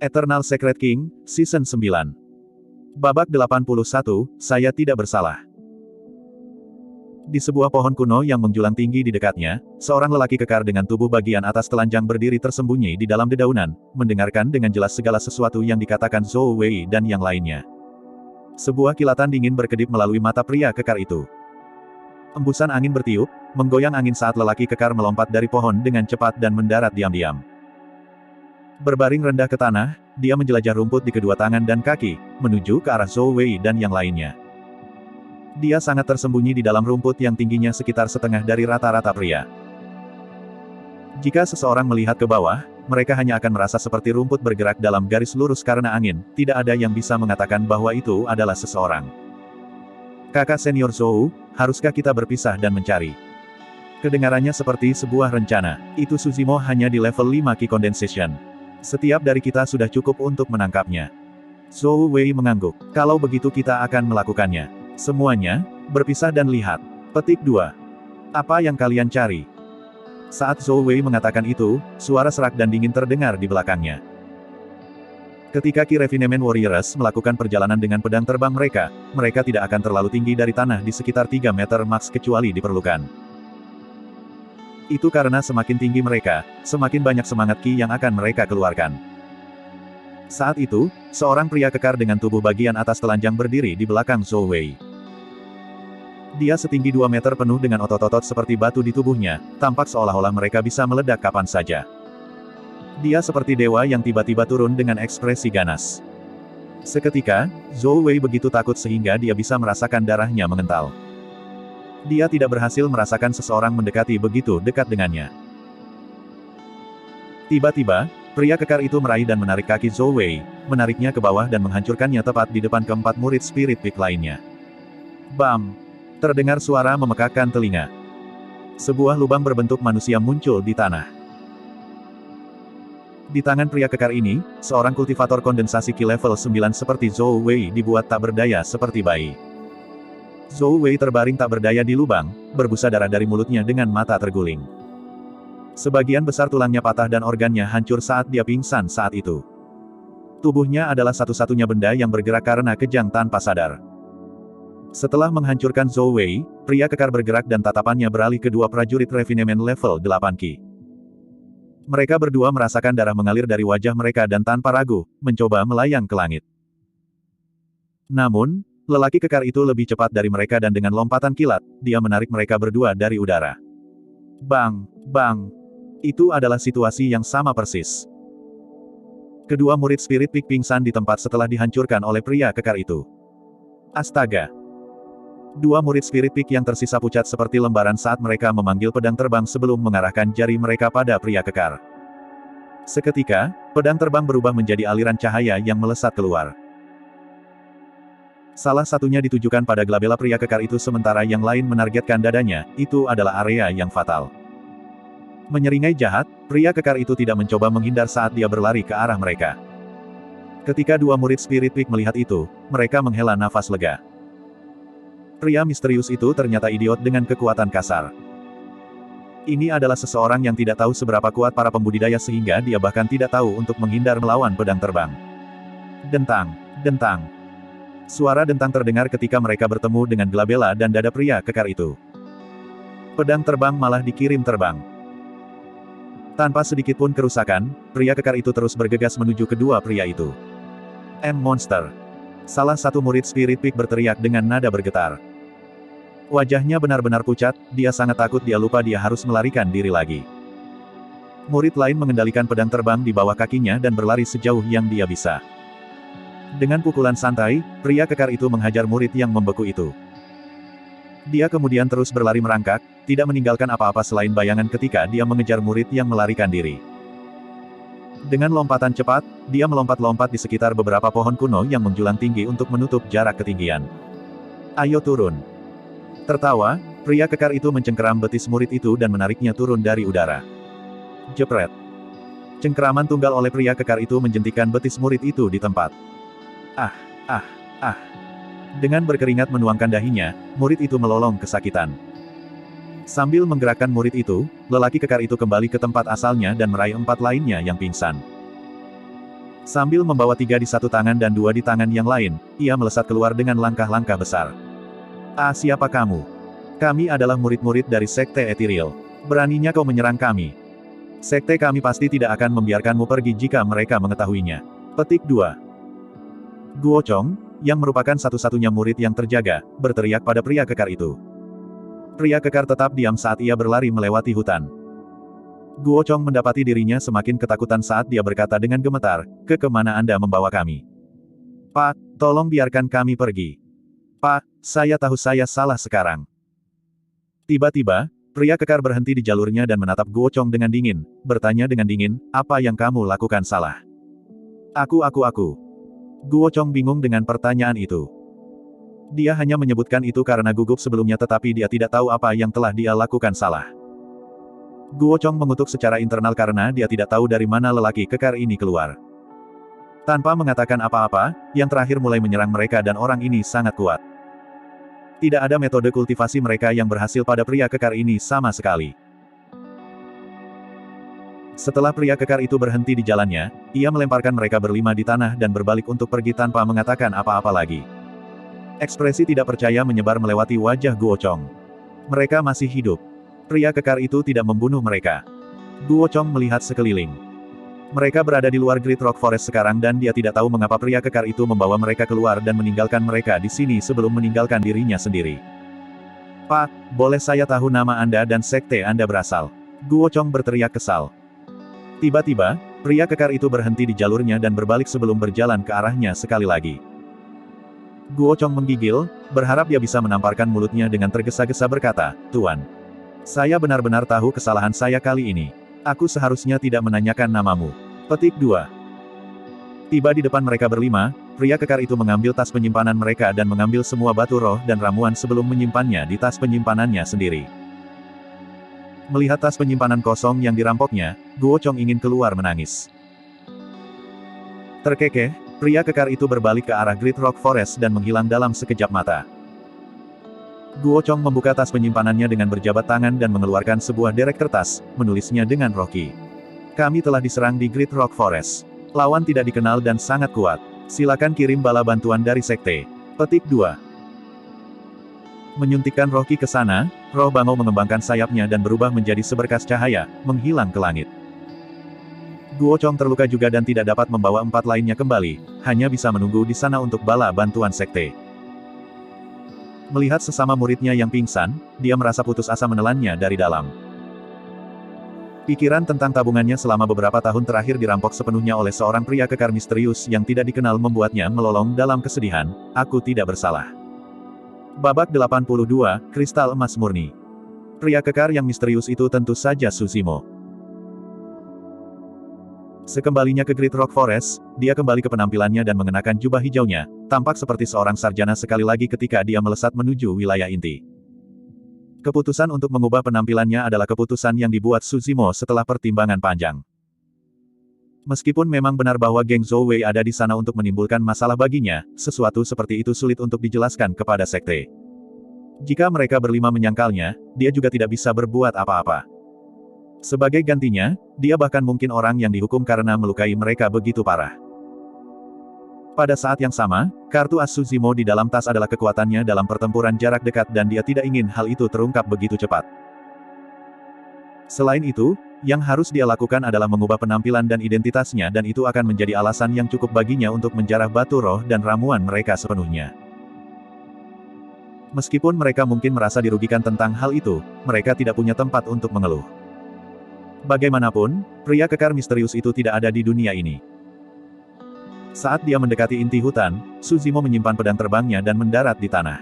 Eternal Secret King, Season 9. Babak 81, saya tidak bersalah. Di sebuah pohon kuno yang menjulang tinggi di dekatnya, seorang lelaki kekar dengan tubuh bagian atas telanjang berdiri tersembunyi di dalam dedaunan, mendengarkan dengan jelas segala sesuatu yang dikatakan Zhou Wei dan yang lainnya. Sebuah kilatan dingin berkedip melalui mata pria kekar itu. Embusan angin bertiup, menggoyang angin saat lelaki kekar melompat dari pohon dengan cepat dan mendarat diam-diam. Berbaring rendah ke tanah, dia menjelajah rumput di kedua tangan dan kaki, menuju ke arah Zhou Wei dan yang lainnya. Dia sangat tersembunyi di dalam rumput yang tingginya sekitar setengah dari rata-rata pria. Jika seseorang melihat ke bawah, mereka hanya akan merasa seperti rumput bergerak dalam garis lurus karena angin, tidak ada yang bisa mengatakan bahwa itu adalah seseorang. Kakak senior Zhou, haruskah kita berpisah dan mencari? Kedengarannya seperti sebuah rencana. Itu Suzimo hanya di level 5 Ki Condensation. Setiap dari kita sudah cukup untuk menangkapnya. Zhou Wei mengangguk. Kalau begitu kita akan melakukannya. Semuanya, berpisah dan lihat. Petik 2. Apa yang kalian cari? Saat Zhou Wei mengatakan itu, suara serak dan dingin terdengar di belakangnya. Ketika Ki Refinement Warriors melakukan perjalanan dengan pedang terbang mereka tidak akan terlalu tinggi dari tanah di sekitar 3 meter maks kecuali diperlukan. Itu karena semakin tinggi mereka, semakin banyak semangat Ki yang akan mereka keluarkan. Saat itu, seorang pria kekar dengan tubuh bagian atas telanjang berdiri di belakang Zhou Wei. Dia setinggi 2 meter penuh dengan otot-otot seperti batu di tubuhnya, tampak seolah-olah mereka bisa meledak kapan saja. Dia seperti dewa yang tiba-tiba turun dengan ekspresi ganas. Seketika, Zhou Wei begitu takut sehingga dia bisa merasakan darahnya mengental. Dia tidak berhasil merasakan seseorang mendekati begitu dekat dengannya. Tiba-tiba, pria kekar itu meraih dan menarik kaki Zhou Wei, menariknya ke bawah dan menghancurkannya tepat di depan keempat murid Spirit Peak lainnya. Bam! Terdengar suara memekakkan telinga. Sebuah lubang berbentuk manusia muncul di tanah. Di tangan pria kekar ini, seorang kultivator kondensasi Ki level 9 seperti Zhou Wei dibuat tak berdaya seperti bayi. Zhou Wei terbaring tak berdaya di lubang, berbusa darah dari mulutnya dengan mata terguling. Sebagian besar tulangnya patah dan organnya hancur saat dia pingsan saat itu. Tubuhnya adalah satu-satunya benda yang bergerak karena kejang tanpa sadar. Setelah menghancurkan Zhou Wei, pria kekar bergerak dan tatapannya beralih ke dua prajurit Refinement level 8 Ki. Mereka berdua merasakan darah mengalir dari wajah mereka dan tanpa ragu, mencoba melayang ke langit. Namun, lelaki kekar itu lebih cepat dari mereka dan dengan lompatan kilat, dia menarik mereka berdua dari udara. Bang! Bang! Itu adalah situasi yang sama persis. Kedua murid Spirit Peak pingsan di tempat setelah dihancurkan oleh pria kekar itu. Astaga! Dua murid Spirit Peak yang tersisa pucat seperti lembaran saat mereka memanggil pedang terbang sebelum mengarahkan jari mereka pada pria kekar. Seketika, pedang terbang berubah menjadi aliran cahaya yang melesat keluar. Salah satunya ditujukan pada glabella pria kekar itu sementara yang lain menargetkan dadanya, itu adalah area yang fatal. Menyeringai jahat, pria kekar itu tidak mencoba menghindar saat dia berlari ke arah mereka. Ketika dua murid Spirit Peak melihat itu, mereka menghela nafas lega. Pria misterius itu ternyata idiot dengan kekuatan kasar. Ini adalah seseorang yang tidak tahu seberapa kuat para pembudidaya sehingga dia bahkan tidak tahu untuk menghindar melawan pedang terbang. Dentang! Dentang! Suara dentang terdengar ketika mereka bertemu dengan glabella dan dada pria kekar itu. Pedang terbang malah dikirim terbang. Tanpa sedikit pun kerusakan, pria kekar itu terus bergegas menuju kedua pria itu. Monster! Salah satu murid Spirit Peak berteriak dengan nada bergetar. Wajahnya benar-benar pucat, dia sangat takut dia lupa dia harus melarikan diri lagi. Murid lain mengendalikan pedang terbang di bawah kakinya dan berlari sejauh yang dia bisa. Dengan pukulan santai, pria kekar itu menghajar murid yang membeku itu. Dia kemudian terus berlari merangkak, tidak meninggalkan apa-apa selain bayangan ketika dia mengejar murid yang melarikan diri. Dengan lompatan cepat, dia melompat-lompat di sekitar beberapa pohon kuno yang menjulang tinggi untuk menutup jarak ketinggian. Ayo turun! Tertawa, pria kekar itu mencengkeram betis murid itu dan menariknya turun dari udara. Jepret! Cengkeraman tunggal oleh pria kekar itu menjentikan betis murid itu di tempat. Dengan berkeringat menuangkan dahinya, murid itu melolong kesakitan. Sambil menggerakkan murid itu, lelaki kekar itu kembali ke tempat asalnya dan meraih 4 lainnya yang pingsan. Sambil membawa 3 di satu tangan dan 2 di tangan yang lain, ia melesat keluar dengan langkah-langkah besar. Ah, siapa kamu? Kami adalah murid-murid dari Sekte Ethereal. Beraninya kau menyerang kami. Sekte kami pasti tidak akan membiarkanmu pergi jika mereka mengetahuinya. Petik 2. Guo Chong, yang merupakan satu-satunya murid yang terjaga, berteriak pada pria kekar itu. Pria kekar tetap diam saat ia berlari melewati hutan. Guo Chong mendapati dirinya semakin ketakutan saat dia berkata dengan gemetar, kemana Anda membawa kami? Pak, tolong biarkan kami pergi. Pak, saya tahu saya salah sekarang. Tiba-tiba, pria kekar berhenti di jalurnya dan menatap Guo Chong dengan dingin, bertanya dengan dingin, apa yang kamu lakukan salah? Aku. Guo Chong bingung dengan pertanyaan itu. Dia hanya menyebutkan itu karena gugup sebelumnya tetapi dia tidak tahu apa yang telah dia lakukan salah. Guo Chong mengutuk secara internal karena dia tidak tahu dari mana lelaki kekar ini keluar. Tanpa mengatakan apa-apa, yang terakhir mulai menyerang mereka dan orang ini sangat kuat. Tidak ada metode kultivasi mereka yang berhasil pada pria kekar ini sama sekali. Setelah pria kekar itu berhenti di jalannya, ia melemparkan mereka berlima di tanah dan berbalik untuk pergi tanpa mengatakan apa-apa lagi. Ekspresi tidak percaya menyebar melewati wajah Guo Chong. Mereka masih hidup. Pria kekar itu tidak membunuh mereka. Guo Chong melihat sekeliling. Mereka berada di luar Great Rock Forest sekarang dan dia tidak tahu mengapa pria kekar itu membawa mereka keluar dan meninggalkan mereka di sini sebelum meninggalkan dirinya sendiri. Pak, boleh saya tahu nama Anda dan sekte Anda berasal? Guo Chong berteriak kesal. Tiba-tiba, pria kekar itu berhenti di jalurnya dan berbalik sebelum berjalan ke arahnya sekali lagi. Guo Chong menggigil, berharap dia bisa menamparkan mulutnya dengan tergesa-gesa berkata, Tuan. Saya benar-benar tahu kesalahan saya kali ini. Aku seharusnya tidak menanyakan namamu. Petik 2. Tiba di depan mereka berlima, pria kekar itu mengambil tas penyimpanan mereka dan mengambil semua batu roh dan ramuan sebelum menyimpannya di tas penyimpanannya sendiri. Melihat tas penyimpanan kosong yang dirampoknya, Guo Chong ingin keluar menangis. Terkekeh, pria kekar itu berbalik ke arah Great Rock Forest dan menghilang dalam sekejap mata. Guo Chong membuka tas penyimpanannya dengan berjabat tangan dan mengeluarkan sebuah derek kertas, menulisnya dengan roki. Kami telah diserang di Great Rock Forest. Lawan tidak dikenal dan sangat kuat. Silakan kirim bala bantuan dari sekte. Petik 2. Menyuntikkan roki ke sana, roh bangau mengembangkan sayapnya dan berubah menjadi seberkas cahaya, menghilang ke langit. Guo Chong terluka juga dan tidak dapat membawa 4 lainnya kembali, hanya bisa menunggu di sana untuk bala bantuan sekte. Melihat sesama muridnya yang pingsan, dia merasa putus asa menelannya dari dalam. Pikiran tentang tabungannya selama beberapa tahun terakhir dirampok sepenuhnya oleh seorang pria kekar misterius yang tidak dikenal membuatnya melolong dalam kesedihan, aku tidak bersalah. Babak 82, Kristal Emas Murni. Pria kekar yang misterius itu tentu saja Suzimo. Sekembalinya ke Great Rock Forest, dia kembali ke penampilannya dan mengenakan jubah hijaunya, tampak seperti seorang sarjana sekali lagi ketika dia melesat menuju wilayah inti. Keputusan untuk mengubah penampilannya adalah keputusan yang dibuat Suzimo setelah pertimbangan panjang. Meskipun memang benar bahwa geng Zhou Wei ada di sana untuk menimbulkan masalah baginya, sesuatu seperti itu sulit untuk dijelaskan kepada sekte. Jika mereka berlima menyangkalnya, dia juga tidak bisa berbuat apa-apa. Sebagai gantinya, dia bahkan mungkin orang yang dihukum karena melukai mereka begitu parah. Pada saat yang sama, kartu as Suzimo di dalam tas adalah kekuatannya dalam pertempuran jarak dekat dan dia tidak ingin hal itu terungkap begitu cepat. Selain itu, yang harus dia lakukan adalah mengubah penampilan dan identitasnya dan itu akan menjadi alasan yang cukup baginya untuk menjarah batu roh dan ramuan mereka sepenuhnya. Meskipun mereka mungkin merasa dirugikan tentang hal itu, mereka tidak punya tempat untuk mengeluh. Bagaimanapun, pria kekar misterius itu tidak ada di dunia ini. Saat dia mendekati inti hutan, Suzimo menyimpan pedang terbangnya dan mendarat di tanah.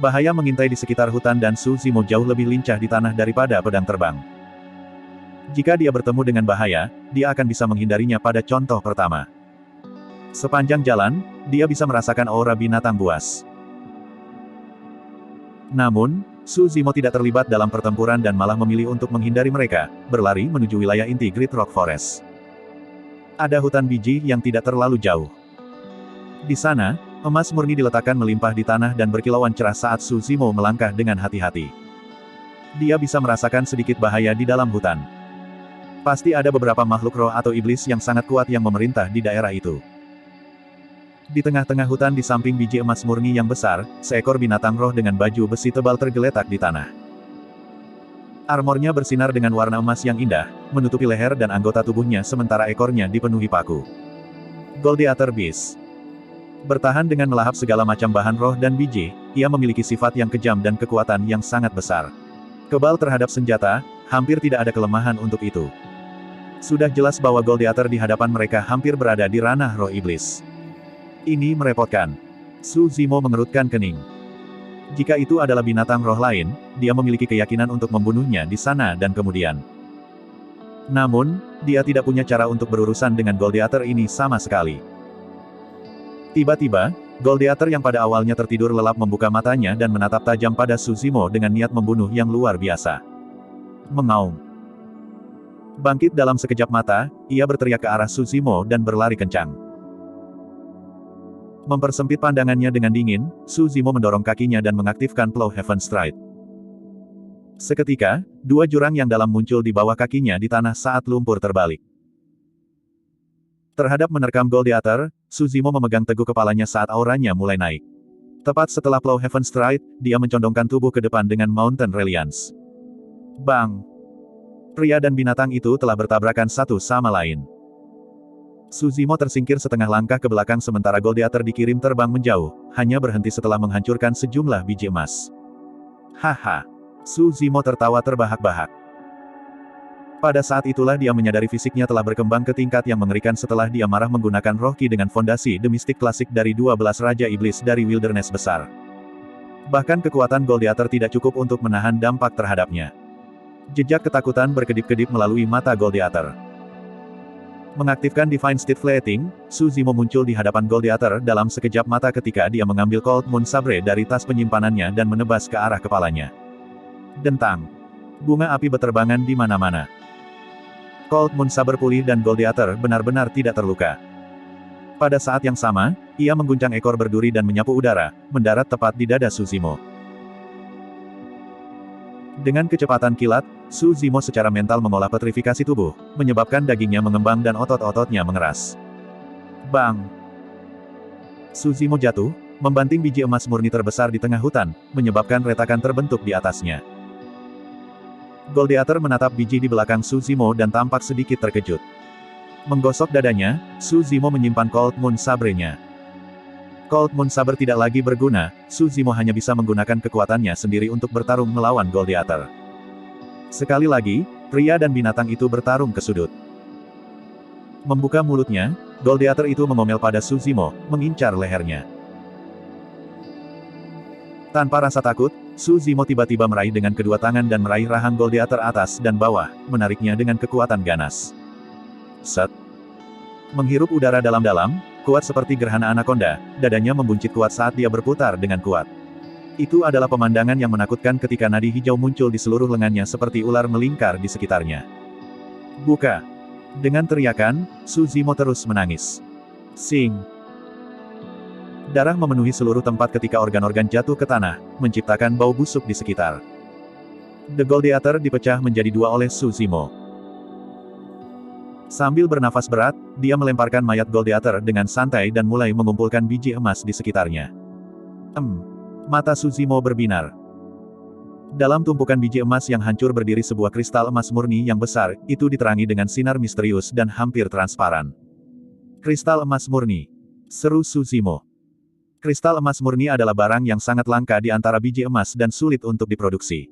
Bahaya mengintai di sekitar hutan dan Suzimo jauh lebih lincah di tanah daripada pedang terbang. Jika dia bertemu dengan bahaya, dia akan bisa menghindarinya pada contoh pertama. Sepanjang jalan, dia bisa merasakan aura binatang buas. Namun, Suzimo tidak terlibat dalam pertempuran dan malah memilih untuk menghindari mereka, berlari menuju wilayah inti Great Rock Forest. Ada hutan biji yang tidak terlalu jauh. Di sana, emas murni diletakkan melimpah di tanah dan berkilauan cerah saat Suzimo melangkah dengan hati-hati. Dia bisa merasakan sedikit bahaya di dalam hutan. Pasti ada beberapa makhluk roh atau iblis yang sangat kuat yang memerintah di daerah itu. Di tengah-tengah hutan di samping biji emas murni yang besar, seekor binatang roh dengan baju besi tebal tergeletak di tanah. Armornya bersinar dengan warna emas yang indah, menutupi leher dan anggota tubuhnya sementara ekornya dipenuhi paku. Gladiator Beast. Bertahan dengan melahap segala macam bahan roh dan biji, ia memiliki sifat yang kejam dan kekuatan yang sangat besar. Kebal terhadap senjata, hampir tidak ada kelemahan untuk itu. Sudah jelas bahwa Gladiator di hadapan mereka hampir berada di ranah roh iblis. Ini merepotkan. Su Zimo mengerutkan kening. Jika itu adalah binatang roh lain, dia memiliki keyakinan untuk membunuhnya di sana dan kemudian. Namun, dia tidak punya cara untuk berurusan dengan Gladiator ini sama sekali. Tiba-tiba, Gladiator yang pada awalnya tertidur lelap membuka matanya dan menatap tajam pada Su Zimo dengan niat membunuh yang luar biasa. Mengaum. Bangkit dalam sekejap mata, ia berteriak ke arah Su Zimo dan berlari kencang. Mempersempit pandangannya dengan dingin, Su Zimo mendorong kakinya dan mengaktifkan Plow Heaven Stride. Seketika, dua jurang yang dalam muncul di bawah kakinya di tanah saat lumpur terbalik. Terhadap menerkam Gladiator, Su Zimo memegang teguh kepalanya saat auranya mulai naik. Tepat setelah Plow Heaven Stride, dia mencondongkan tubuh ke depan dengan Mountain Reliance. Bang! Pria dan binatang itu telah bertabrakan satu sama lain. Su Zimo tersingkir setengah langkah ke belakang sementara Gladiator dikirim terbang menjauh, hanya berhenti setelah menghancurkan sejumlah biji emas. Haha! Su Zimo tertawa terbahak-bahak. Pada saat itulah dia menyadari fisiknya telah berkembang ke tingkat yang mengerikan setelah dia marah menggunakan roh ki dengan fondasi The Mystic klasik dari 12 Raja Iblis dari Wilderness Besar. Bahkan kekuatan Gladiator tidak cukup untuk menahan dampak terhadapnya. Jejak ketakutan berkedip-kedip melalui mata Gladiator. Mengaktifkan Divine Steed Fleeting, Su Zimo muncul di hadapan Gladiator dalam sekejap mata ketika dia mengambil Cold Moon Sabre dari tas penyimpanannya dan menebas ke arah kepalanya. Dentang. Bunga api beterbangan di mana-mana. Cold Moon Sabre pulih dan Gladiator benar-benar tidak terluka. Pada saat yang sama, ia mengguncang ekor berduri dan menyapu udara, mendarat tepat di dada Su Zimo. Dengan kecepatan kilat, Su Zimo secara mental mengolah petrifikasi tubuh, menyebabkan dagingnya mengembang dan otot-ototnya mengeras. Bang! Su Zimo jatuh, membanting biji emas murni terbesar di tengah hutan, menyebabkan retakan terbentuk di atasnya. Gladiator menatap biji di belakang Su Zimo dan tampak sedikit terkejut. Menggosok dadanya, Su Zimo menyimpan Cold Moon Sabre-nya. Cold Moon Sabre tidak lagi berguna, Su Zimo hanya bisa menggunakan kekuatannya sendiri untuk bertarung melawan Gladiator. Sekali lagi, pria dan binatang itu bertarung ke sudut. Membuka mulutnya, Gladiator itu mengomel pada Su Zimo, mengincar lehernya. Tanpa rasa takut, Su Zimo tiba-tiba meraih dengan kedua tangan dan meraih rahang Gladiator atas dan bawah, menariknya dengan kekuatan ganas. Set. Menghirup udara dalam-dalam, kuat seperti gerhana anaconda, dadanya membuncit kuat saat dia berputar dengan kuat. Itu adalah pemandangan yang menakutkan ketika nadi hijau muncul di seluruh lengannya seperti ular melingkar di sekitarnya. Buka! Dengan teriakan, Su Zimo terus menangis. Sing! Darah memenuhi seluruh tempat ketika organ-organ jatuh ke tanah, menciptakan bau busuk di sekitar. The Gladiator dipecah menjadi dua oleh Su Zimo. Sambil bernafas berat, dia melemparkan mayat Gladiator dengan santai dan mulai mengumpulkan biji emas di sekitarnya. Mata Su Zimo berbinar. Dalam tumpukan biji emas yang hancur berdiri sebuah kristal emas murni yang besar, itu diterangi dengan sinar misterius dan hampir transparan. Kristal emas murni. Seru Su Zimo. Kristal emas murni adalah barang yang sangat langka di antara biji emas dan sulit untuk diproduksi.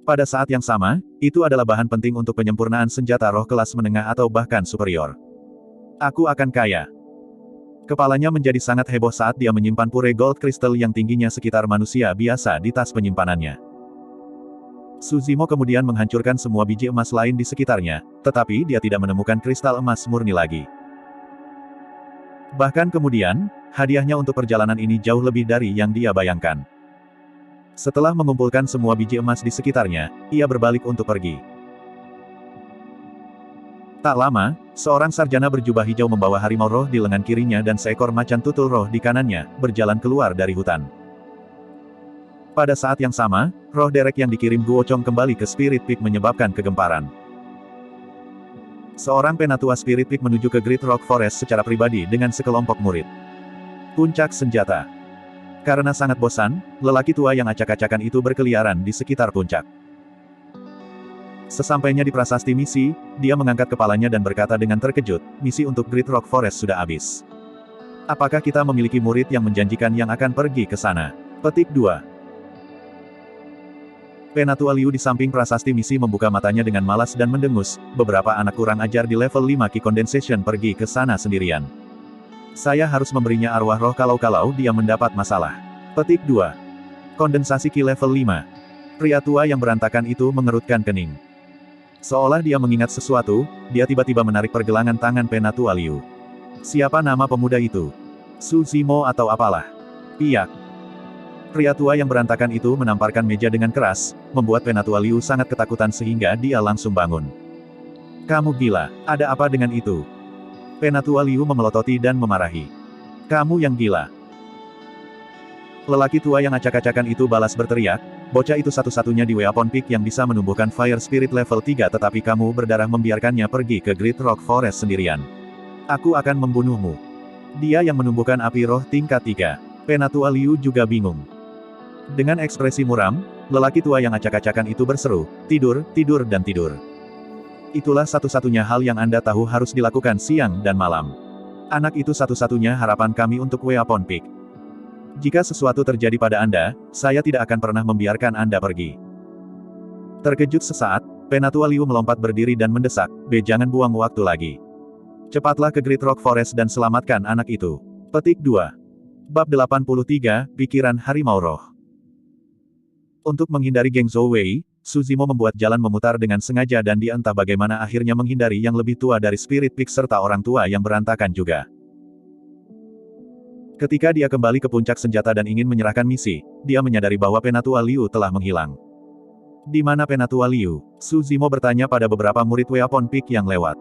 Pada saat yang sama, itu adalah bahan penting untuk penyempurnaan senjata roh kelas menengah atau bahkan superior. Aku akan kaya. Kepalanya menjadi sangat heboh saat dia menyimpan pure gold crystal yang tingginya sekitar manusia biasa di tas penyimpanannya. Su Zimo kemudian menghancurkan semua biji emas lain di sekitarnya, tetapi dia tidak menemukan kristal emas murni lagi. Bahkan kemudian, hadiahnya untuk perjalanan ini jauh lebih dari yang dia bayangkan. Setelah mengumpulkan semua biji emas di sekitarnya, ia berbalik untuk pergi. Tak lama, seorang sarjana berjubah hijau membawa harimau roh di lengan kirinya dan seekor macan tutul roh di kanannya, berjalan keluar dari hutan. Pada saat yang sama, roh derek yang dikirim Guo Chong kembali ke Spirit Peak menyebabkan kegemparan. Seorang penatua Spirit Peak menuju ke Great Rock Forest secara pribadi dengan sekelompok murid. Puncak senjata. Karena sangat bosan, lelaki tua yang acak-acakan itu berkeliaran di sekitar puncak. Sesampainya di prasasti misi, dia mengangkat kepalanya dan berkata dengan terkejut, misi untuk Great Rock Forest sudah habis. Apakah kita memiliki murid yang menjanjikan yang akan pergi ke sana? Petik 2. Penatua Liu di samping prasasti misi membuka matanya dengan malas dan mendengus, beberapa anak kurang ajar di level 5 Ki Condensation pergi ke sana sendirian. Saya harus memberinya arwah roh kalau dia mendapat masalah. Petik 2. Kondensasi Ki level 5. Pria tua yang berantakan itu mengerutkan kening. Seolah dia mengingat sesuatu, dia tiba-tiba menarik pergelangan tangan Penatua Liu. Siapa nama pemuda itu? Su Zimo atau apalah? Piak. Pria tua yang berantakan itu menamparkan meja dengan keras, membuat Penatua Liu sangat ketakutan sehingga dia langsung bangun. Kamu gila, ada apa dengan itu? Penatua Liu memelototi dan memarahi. Kamu yang gila. Lelaki tua yang acak-acakan itu balas berteriak, bocah itu satu-satunya di Weapon Peak yang bisa menumbuhkan Fire Spirit level 3 tetapi kamu berdarah membiarkannya pergi ke Great Rock Forest sendirian. Aku akan membunuhmu. Dia yang menumbuhkan api roh tingkat 3. Penatua Liu juga bingung. Dengan ekspresi muram, lelaki tua yang acak-acakan itu berseru, tidur, tidur dan tidur. Itulah satu-satunya hal yang Anda tahu harus dilakukan siang dan malam. Anak itu satu-satunya harapan kami untuk Weapon Peak. Jika sesuatu terjadi pada Anda, saya tidak akan pernah membiarkan Anda pergi. Terkejut sesaat, Penatua Liu melompat berdiri dan mendesak, jangan buang waktu lagi. Cepatlah ke Great Rock Forest dan selamatkan anak itu. Petik 2. Bab 83, Pikiran Harimau Roh. Untuk menghindari geng Zhou Wei, Su Zimo membuat jalan memutar dengan sengaja dan dia entah bagaimana akhirnya menghindari yang lebih tua dari Spirit Peak serta orang tua yang berantakan juga. Ketika dia kembali ke puncak senjata dan ingin menyerahkan misi, dia menyadari bahwa Penatua Liu telah menghilang. Di mana Penatua Liu? Su Zimo bertanya pada beberapa murid Weapon Peak yang lewat.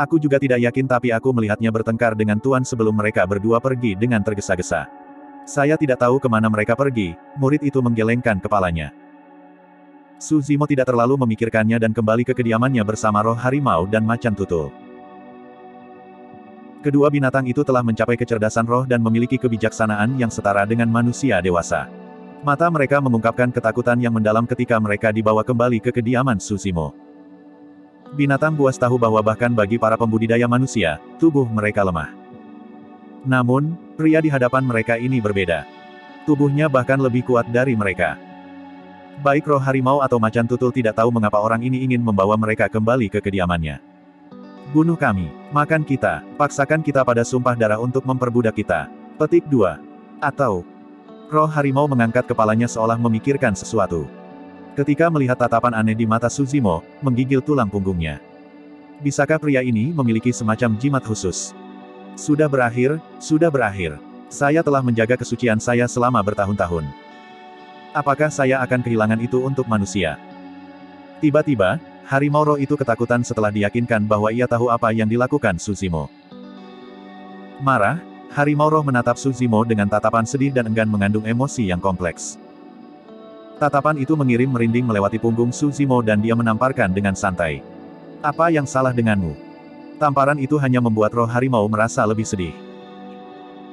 Aku juga tidak yakin tapi aku melihatnya bertengkar dengan Tuan sebelum mereka berdua pergi dengan tergesa-gesa. Saya tidak tahu kemana mereka pergi, murid itu menggelengkan kepalanya. Su Zimo tidak terlalu memikirkannya dan kembali ke kediamannya bersama roh harimau dan macan tutul. Kedua binatang itu telah mencapai kecerdasan roh dan memiliki kebijaksanaan yang setara dengan manusia dewasa. Mata mereka mengungkapkan ketakutan yang mendalam ketika mereka dibawa kembali ke kediaman Su Zimo. Binatang buas tahu bahwa bahkan bagi para pembudidaya manusia, tubuh mereka lemah. Namun, pria di hadapan mereka ini berbeda. Tubuhnya bahkan lebih kuat dari mereka. Baik roh harimau atau macan tutul tidak tahu mengapa orang ini ingin membawa mereka kembali ke kediamannya. Bunuh kami, makan kita, paksakan kita pada sumpah darah untuk memperbudak kita. Petik 2. Atau, roh harimau mengangkat kepalanya seolah memikirkan sesuatu. Ketika melihat tatapan aneh di mata Su Zimo, menggigil tulang punggungnya. Bisakah pria ini memiliki semacam jimat khusus? Sudah berakhir, sudah berakhir. Saya telah menjaga kesucian saya selama bertahun-tahun. Apakah saya akan kehilangan itu untuk manusia? Tiba-tiba, harimau roh itu ketakutan setelah diyakinkan bahwa ia tahu apa yang dilakukan Su Zimo. Marah, harimau roh menatap Su Zimo dengan tatapan sedih dan enggan mengandung emosi yang kompleks. Tatapan itu mengirim merinding melewati punggung Su Zimo dan dia menamparkan dengan santai. Apa yang salah denganmu? Tamparan itu hanya membuat roh harimau merasa lebih sedih.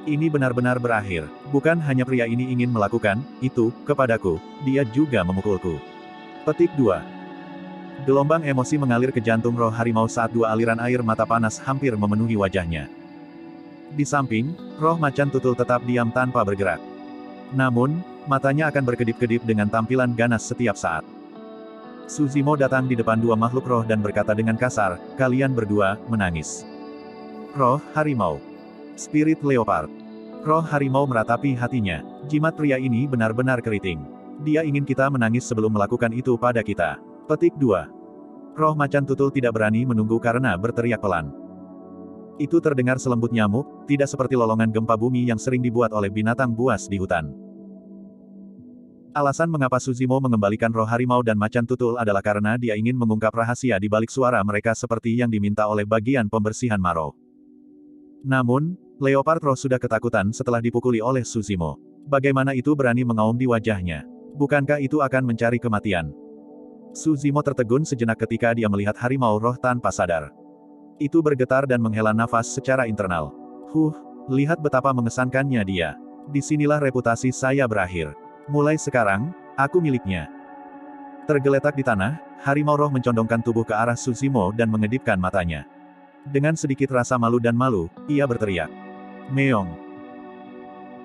Ini benar-benar berakhir. Bukan hanya pria ini ingin melakukan itu kepadaku, dia juga memukulku. Petik 2. Gelombang emosi mengalir ke jantung roh harimau saat dua aliran air mata panas hampir memenuhi wajahnya. Di samping, roh macan tutul tetap diam tanpa bergerak. Namun, matanya akan berkedip-kedip dengan tampilan ganas setiap saat. Su Zimo datang di depan dua makhluk roh dan berkata dengan kasar, kalian berdua, menangis. Roh harimau. Spirit leopard. Roh harimau meratapi hatinya. Jimat pria ini benar-benar keriting. Dia ingin kita menangis sebelum melakukan itu pada kita. Petik 2. Roh macan tutul tidak berani menunggu karena berteriak pelan. Itu terdengar selembut nyamuk, tidak seperti lolongan gempa bumi yang sering dibuat oleh binatang buas di hutan. Alasan mengapa Su Zimo mengembalikan roh harimau dan macan tutul adalah karena dia ingin mengungkap rahasia di balik suara mereka seperti yang diminta oleh bagian pembersihan Maro. Namun, leopard roh sudah ketakutan setelah dipukuli oleh Su Zimo. Bagaimana itu berani mengaum di wajahnya? Bukankah itu akan mencari kematian? Su Zimo tertegun sejenak ketika dia melihat harimau roh tanpa sadar. Itu bergetar dan menghela nafas secara internal. Lihat betapa mengesankannya dia. Disinilah reputasi saya berakhir. Mulai sekarang, aku miliknya. Tergeletak di tanah, harimau roh mencondongkan tubuh ke arah Su Zimo dan mengedipkan matanya. Dengan sedikit rasa malu dan malu, ia berteriak. Meong.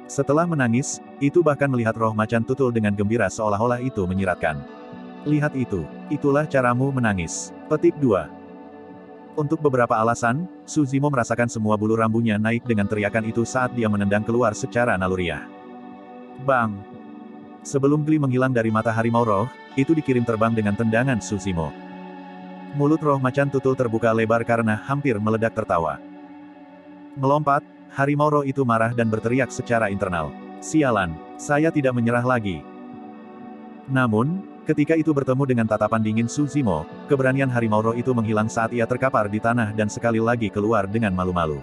Setelah menangis, itu bahkan melihat roh macan tutul dengan gembira seolah-olah itu menyiratkan. Lihat itu, itulah caramu menangis. Petik 2. Untuk beberapa alasan, Su Zimo merasakan semua bulu rambutnya naik dengan teriakan itu saat dia menendang keluar secara naluriah. Bang! Sebelum geli menghilang dari mata harimau roh, itu dikirim terbang dengan tendangan Su Zimo. Mulut roh macan tutul terbuka lebar karena hampir meledak tertawa. Melompat, harimau roh itu marah dan berteriak secara internal. Sialan, saya tidak menyerah lagi. Namun, ketika itu bertemu dengan tatapan dingin Su Zimo, keberanian harimau roh itu menghilang saat ia terkapar di tanah dan sekali lagi keluar dengan malu-malu.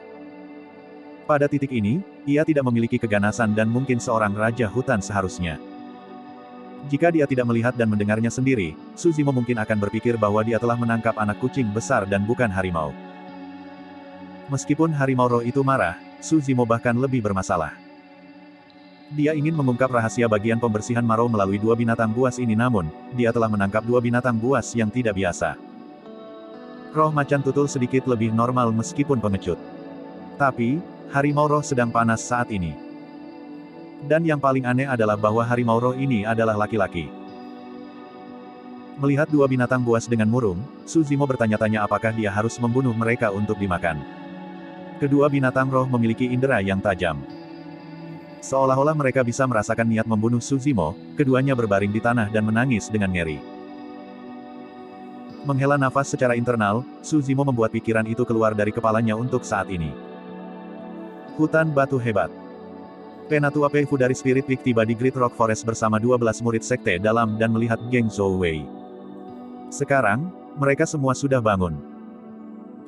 Pada titik ini, ia tidak memiliki keganasan dan mungkin seorang raja hutan seharusnya. Jika dia tidak melihat dan mendengarnya sendiri, Su Zimo mungkin akan berpikir bahwa dia telah menangkap anak kucing besar dan bukan harimau. Meskipun harimau roh itu marah, Su Zimo bahkan lebih bermasalah. Dia ingin mengungkap rahasia bagian pembersihan marau melalui dua binatang buas ini namun, dia telah menangkap dua binatang buas yang tidak biasa. Roh macan tutul sedikit lebih normal meskipun pengecut. Tapi, harimau roh sedang panas saat ini. Dan yang paling aneh adalah bahwa harimau roh ini adalah laki-laki. Melihat dua binatang buas dengan murung, Su Zimo bertanya-tanya apakah dia harus membunuh mereka untuk dimakan. Kedua binatang roh memiliki indera yang tajam. Seolah-olah mereka bisa merasakan niat membunuh Su Zimo, keduanya berbaring di tanah dan menangis dengan ngeri. Menghela nafas secara internal, Su Zimo membuat pikiran itu keluar dari kepalanya untuk saat ini. Hutan batu hebat. Penatua Pei Fu dari Spirit Peak tiba di Great Rock Forest bersama 12 murid sekte dalam dan melihat Geng Zhou Wei. Sekarang, mereka semua sudah bangun.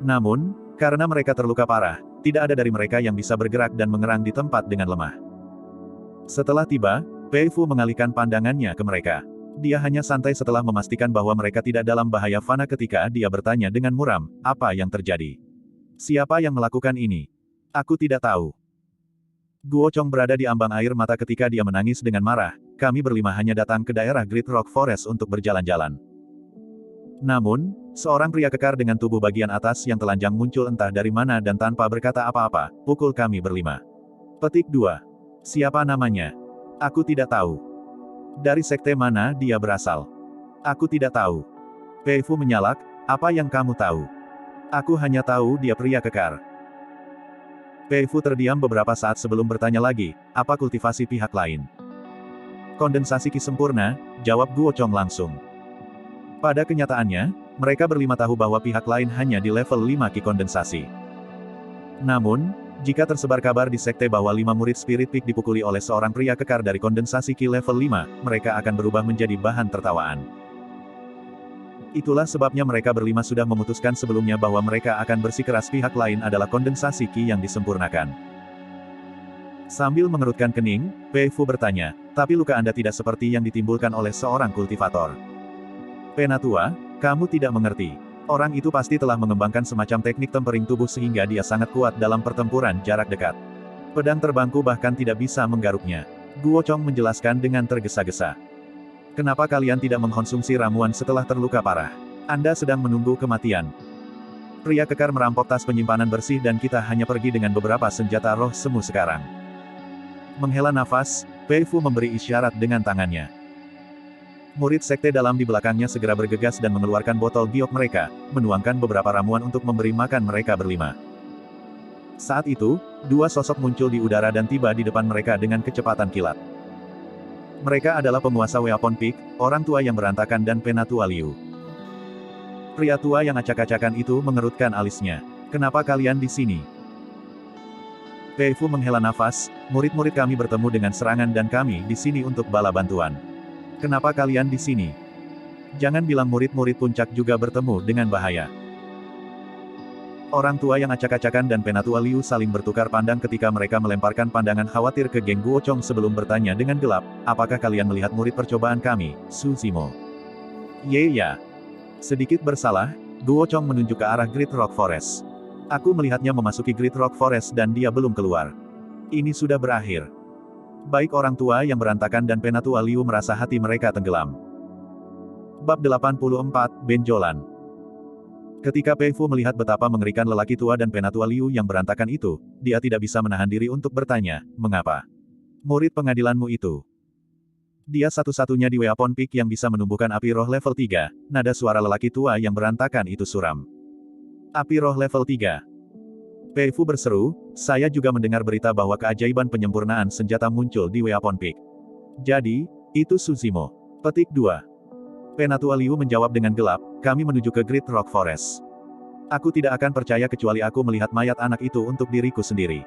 Namun, karena mereka terluka parah, tidak ada dari mereka yang bisa bergerak dan mengerang di tempat dengan lemah. Setelah tiba, Pei Fu mengalihkan pandangannya ke mereka. Dia hanya santai setelah memastikan bahwa mereka tidak dalam bahaya fana ketika dia bertanya dengan muram, apa yang terjadi? Siapa yang melakukan ini? Aku tidak tahu. Guo Chong berada di ambang air mata ketika dia menangis dengan marah, kami berlima hanya datang ke daerah Great Rock Forest untuk berjalan-jalan. Namun, seorang pria kekar dengan tubuh bagian atas yang telanjang muncul entah dari mana dan tanpa berkata apa-apa, pukul kami berlima. Petik 2. Siapa namanya? Aku tidak tahu. Dari sekte mana dia berasal? Aku tidak tahu. Pei Fu menyalak, apa yang kamu tahu? Aku hanya tahu dia pria kekar. Pei Fu terdiam beberapa saat sebelum bertanya lagi, apa kultivasi pihak lain? Kondensasi ki sempurna, jawab Guo Chong langsung. Pada kenyataannya, mereka berlima tahu bahwa pihak lain hanya di level 5 ki kondensasi. Namun, jika tersebar kabar di sekte bahwa 5 murid Spirit Peak dipukuli oleh seorang pria kekar dari kondensasi ki level 5, mereka akan berubah menjadi bahan tertawaan. Itulah sebabnya mereka berlima sudah memutuskan sebelumnya bahwa mereka akan bersikeras pihak lain adalah kondensasi ki yang disempurnakan. Sambil mengerutkan kening, Pei Fu bertanya, tapi luka Anda tidak seperti yang ditimbulkan oleh seorang kultivator. Penatua, kamu tidak mengerti. Orang itu pasti telah mengembangkan semacam teknik tempering tubuh sehingga dia sangat kuat dalam pertempuran jarak dekat. Pedang terbangku bahkan tidak bisa menggaruknya. Guo Chong menjelaskan dengan tergesa-gesa. Kenapa kalian tidak mengkonsumsi ramuan setelah terluka parah? Anda sedang menunggu kematian. Pria kekar merampok tas penyimpanan bersih dan kita hanya pergi dengan beberapa senjata roh semu sekarang. Menghela nafas, Pei Fu memberi isyarat dengan tangannya. Murid sekte dalam di belakangnya segera bergegas dan mengeluarkan botol giok mereka, menuangkan beberapa ramuan untuk memberi makan mereka berlima. Saat itu, dua sosok muncul di udara dan tiba di depan mereka dengan kecepatan kilat. Mereka adalah penguasa Weapon Peak, orang tua yang berantakan dan Penatua Liu. Pria tua yang acak-acakan itu mengerutkan alisnya. Kenapa kalian di sini? Pei Fu menghela nafas, murid-murid kami bertemu dengan serangan dan kami di sini untuk bala bantuan. Kenapa kalian di sini? Jangan bilang murid-murid puncak juga bertemu dengan bahaya. Orang tua yang acak-acakan dan Penatua Liu saling bertukar pandang ketika mereka melemparkan pandangan khawatir ke geng Guo Chong sebelum bertanya dengan gelap, apakah kalian melihat murid percobaan kami, Su Zimo? Ye ya. Sedikit bersalah, Guo Chong menunjuk ke arah Great Rock Forest. Aku melihatnya memasuki Great Rock Forest dan dia belum keluar. Ini sudah berakhir. Baik orang tua yang berantakan dan Penatua Liu merasa hati mereka tenggelam. Bab 84, Benjolan. Ketika Pei Fu melihat betapa mengerikan lelaki tua dan Penatua Liu yang berantakan itu, dia tidak bisa menahan diri untuk bertanya, mengapa? Murid pengadilanmu itu. Dia satu-satunya di Weapon Peak yang bisa menumbuhkan api roh level 3, nada suara lelaki tua yang berantakan itu suram. Api roh level 3. Pei Fu berseru, saya juga mendengar berita bahwa keajaiban penyempurnaan senjata muncul di Weapon Peak. Jadi, itu Suzimo. Petik 2. Penatua Liu menjawab dengan gelap, kami menuju ke Great Rock Forest. Aku tidak akan percaya kecuali aku melihat mayat anak itu untuk diriku sendiri.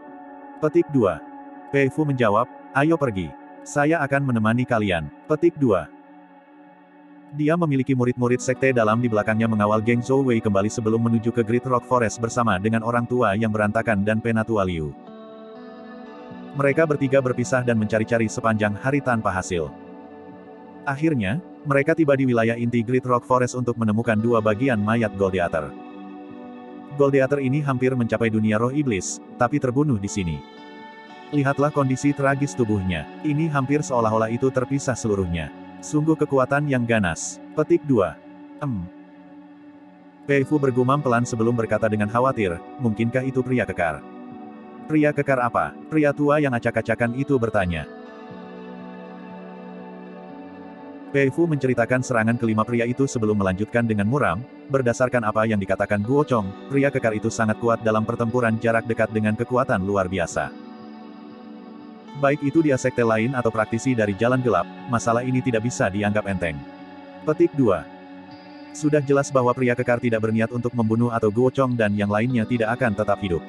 Petik 2. Pei Fu menjawab, ayo pergi. Saya akan menemani kalian. Petik 2. Dia memiliki murid-murid sekte dalam di belakangnya mengawal geng Zhou Wei kembali sebelum menuju ke Great Rock Forest bersama dengan orang tua yang berantakan dan Penatua Liu. Mereka bertiga berpisah dan mencari-cari sepanjang hari tanpa hasil. Akhirnya, mereka tiba di wilayah inti Great Rock Forest untuk menemukan dua bagian mayat Goldeater. Goldeater ini hampir mencapai dunia roh iblis, tapi terbunuh di sini. Lihatlah kondisi tragis tubuhnya. Ini hampir seolah-olah itu terpisah seluruhnya. Sungguh kekuatan yang ganas. Petik 2. Pei Fu bergumam pelan sebelum berkata dengan khawatir, mungkinkah itu pria kekar? Pria kekar apa? Pria tua yang acak-acakan itu bertanya. Pei Fu menceritakan serangan kelima pria itu sebelum melanjutkan dengan muram, berdasarkan apa yang dikatakan Guo Chong, pria kekar itu sangat kuat dalam pertempuran jarak dekat dengan kekuatan luar biasa. Baik itu dia sekte lain atau praktisi dari jalan gelap, masalah ini tidak bisa dianggap enteng. Petik 2. Sudah jelas bahwa pria kekar tidak berniat untuk membunuh atau Guo Chong dan yang lainnya tidak akan tetap hidup.